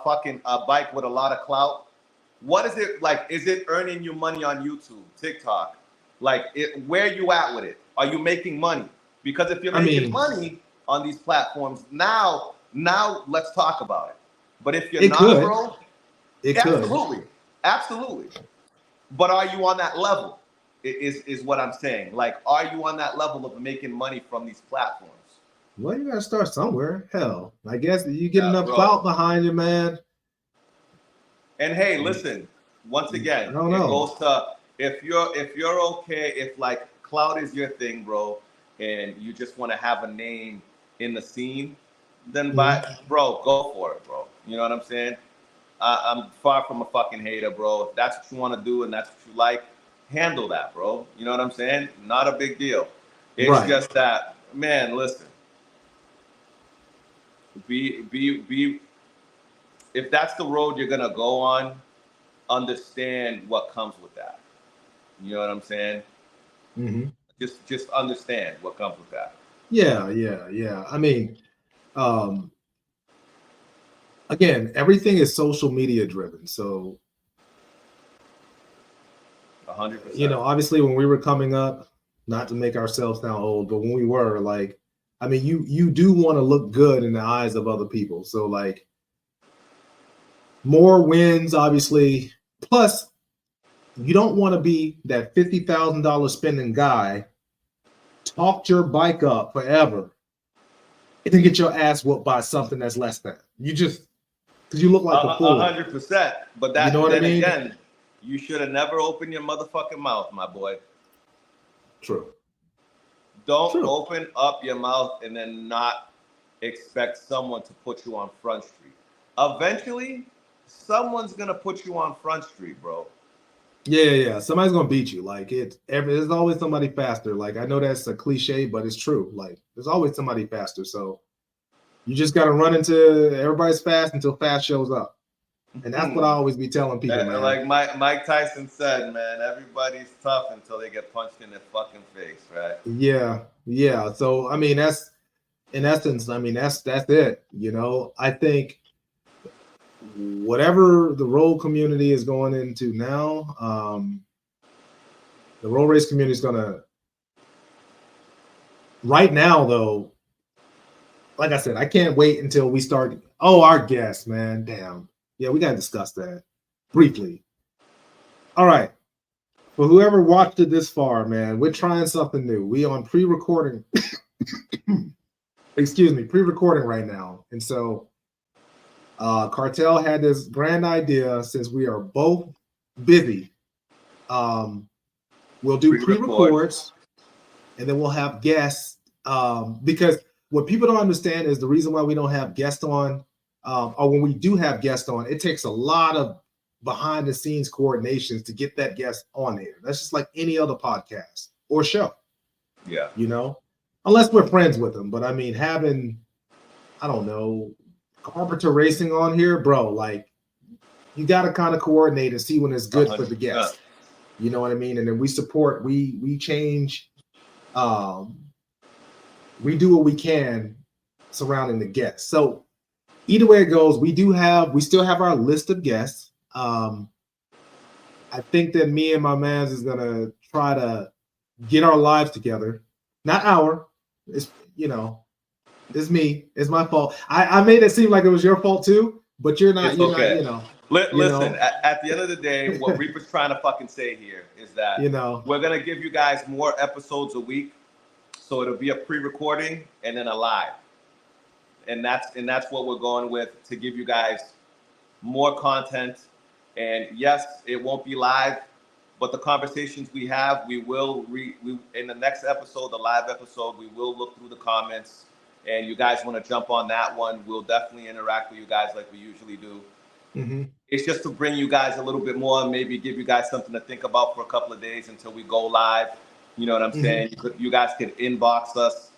bike with a lot of clout. What is it like? Is it earning you money on YouTube, TikTok? Like, where you at with it? Are you making money? Because if you're making money on these platforms, now let's talk about it. But if you're not, bro, absolutely. But are you on that level? Is what I'm saying. Like, are you on that level of making money from these platforms? Well, you gotta start somewhere. Hell, I guess you get enough clout behind you, man. And hey, listen. Once again, it goes to if you're okay, if like clout is your thing, bro, and you just want to have a name in the scene, then bro, go for it, bro. You know what I'm saying? I'm far from a fucking hater, bro. If that's what you want to do and that's what you like, handle that, bro. You know what I'm saying? Not a big deal. It's just that, man, listen. Be if that's the road you're gonna go on, understand what comes with that. You know what I'm saying? Mm-hmm. Just understand what comes with that. Yeah. I mean, again, everything is social media driven. So 100%. You know, obviously when we were coming up, not to make ourselves sound old, but when we were like, I mean, you do want to look good in the eyes of other people. So like more wins, obviously. Plus, you don't want to be that $50,000 spending guy, talked your bike up forever, and then get your ass whooped by something that's less than. You just because you look like a fool. 100%. But that, you know what I mean? Again, you should have never opened your motherfucking mouth, my boy. True. Don't open up your mouth and then not expect someone to put you on Front Street. eventually someone's gonna put you on Front Street, bro. Yeah. Somebody's gonna beat you. Like there's always somebody faster. Like I know that's a cliche, but it's true. Like there's always somebody faster. So you just gotta run into everybody's fast until fast shows up. And that's what I always be telling people, man. Like Mike Tyson said, man, everybody's tough until they get punched in their fucking face, right? Yeah. So I mean, that's in essence, I mean, that's it. You know, I think whatever the road community is going into now, the road race community is gonna. Right now, though, like I said, I can't wait until we start. Oh, our guest, man, damn. Yeah, we gotta discuss that briefly. All right. For whoever watched it this far, man, we're trying something new. We on pre-recording. Excuse me, pre-recording right now. And so Cartel had this grand idea, since we are both busy. We'll do pre-records and then we'll have guests. Because what people don't understand is the reason why we don't have guests on, or when we do have guests on, it takes a lot of behind the scenes coordinations to get that guest on air. That's just like any other podcast or show. Yeah. You know, unless we're friends with them. But I mean, having, I don't know, Carpenter Racing on here, bro, like you got to kind of coordinate and see when it's good 100%. For the guest. You know what I mean? And then we support, we change, we do what we can surrounding the guests. So either way it goes, we still have our list of guests. I think that me and my mans is gonna try to get our lives together. Not it's it's me. It's my fault. I made it seem like it was your fault too, but you're not. You're okay. Not, Listen, at the end of the day, what Reaper's trying to fucking say here is that we're gonna give you guys more episodes a week, so it'll be a pre-recording and then a live, and that's what we're going with, to give you guys more content. And yes, it won't be live, but the conversations we have, we in the next episode, the live episode, we will look through the comments, and you guys want to jump on that one, we'll definitely interact with you guys like we usually do. Mm-hmm. It's just to bring you guys a little bit more, maybe give you guys something to think about for a couple of days until we go live. You know what I'm saying? You guys can inbox us.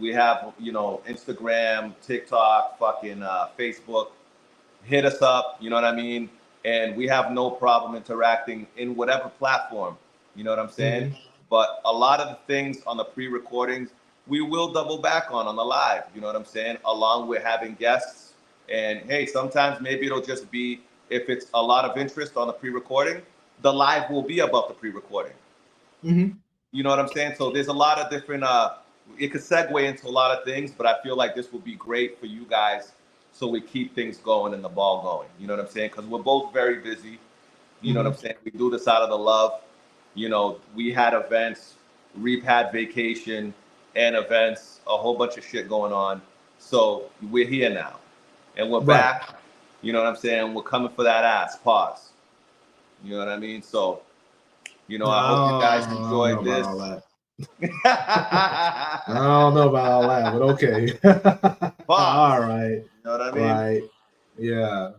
We have, Instagram, TikTok, fucking Facebook. Hit us up, you know what I mean? And we have no problem interacting in whatever platform, you know what I'm saying? Mm-hmm. But a lot of the things on the pre-recordings, we will double back on the live, you know what I'm saying? Along with having guests. And hey, sometimes maybe it'll just be, if it's a lot of interest on the pre-recording, the live will be about the pre-recording. Mm-hmm. You know what I'm saying? So there's a lot of different, it could segue into a lot of things, but I feel like this will be great for you guys, so we keep things going and the ball going. You know what I'm saying? Because we're both very busy. You know what I'm saying? We do this out of the love. We had events, Reap had vacation and events, a whole bunch of shit going on. So we're here now. And we're back. You know what I'm saying? We're coming for that ass. Pause. You know what I mean? So, I hope you guys enjoyed this. I don't know about all that, but okay. All right. You know what I mean? Right. Yeah.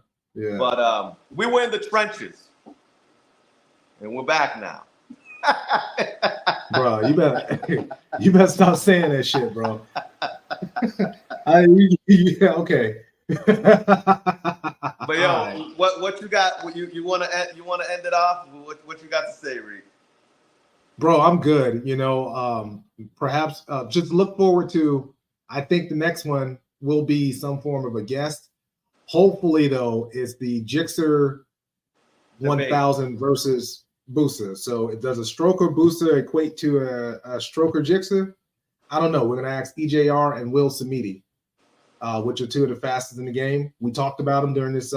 But we were in the trenches, and we're back now. Bro, you better stop saying that shit, bro. Okay. But yo, right. What you got? You want to end it off? What you got to say, Reed? Bro, I'm good. Perhaps just look forward to, I think the next one will be some form of a guest. Hopefully, though, it's the Gixxer 1000 versus busa. So does a stroker busa equate to a stroker Gixxer? I don't know. We're going to ask EJR and Will Samiti, which are two of the fastest in the game. We talked about them during this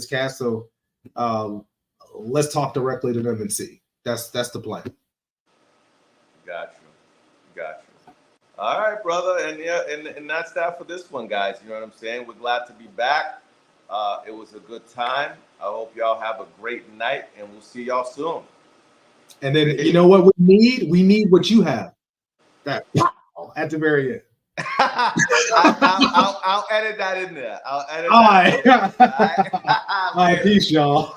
cast. So let's talk directly to them and see. That's the plan. Got you. All right, brother. And yeah, and that's that for this one, guys. You know what I'm saying? We're glad to be back. It was a good time. I hope y'all have a great night, and we'll see y'all soon. And then you know what we need? We need what you have. That pow at the very end. I'll edit that in there. I'll edit All that. right. All right. All right, peace, y'all.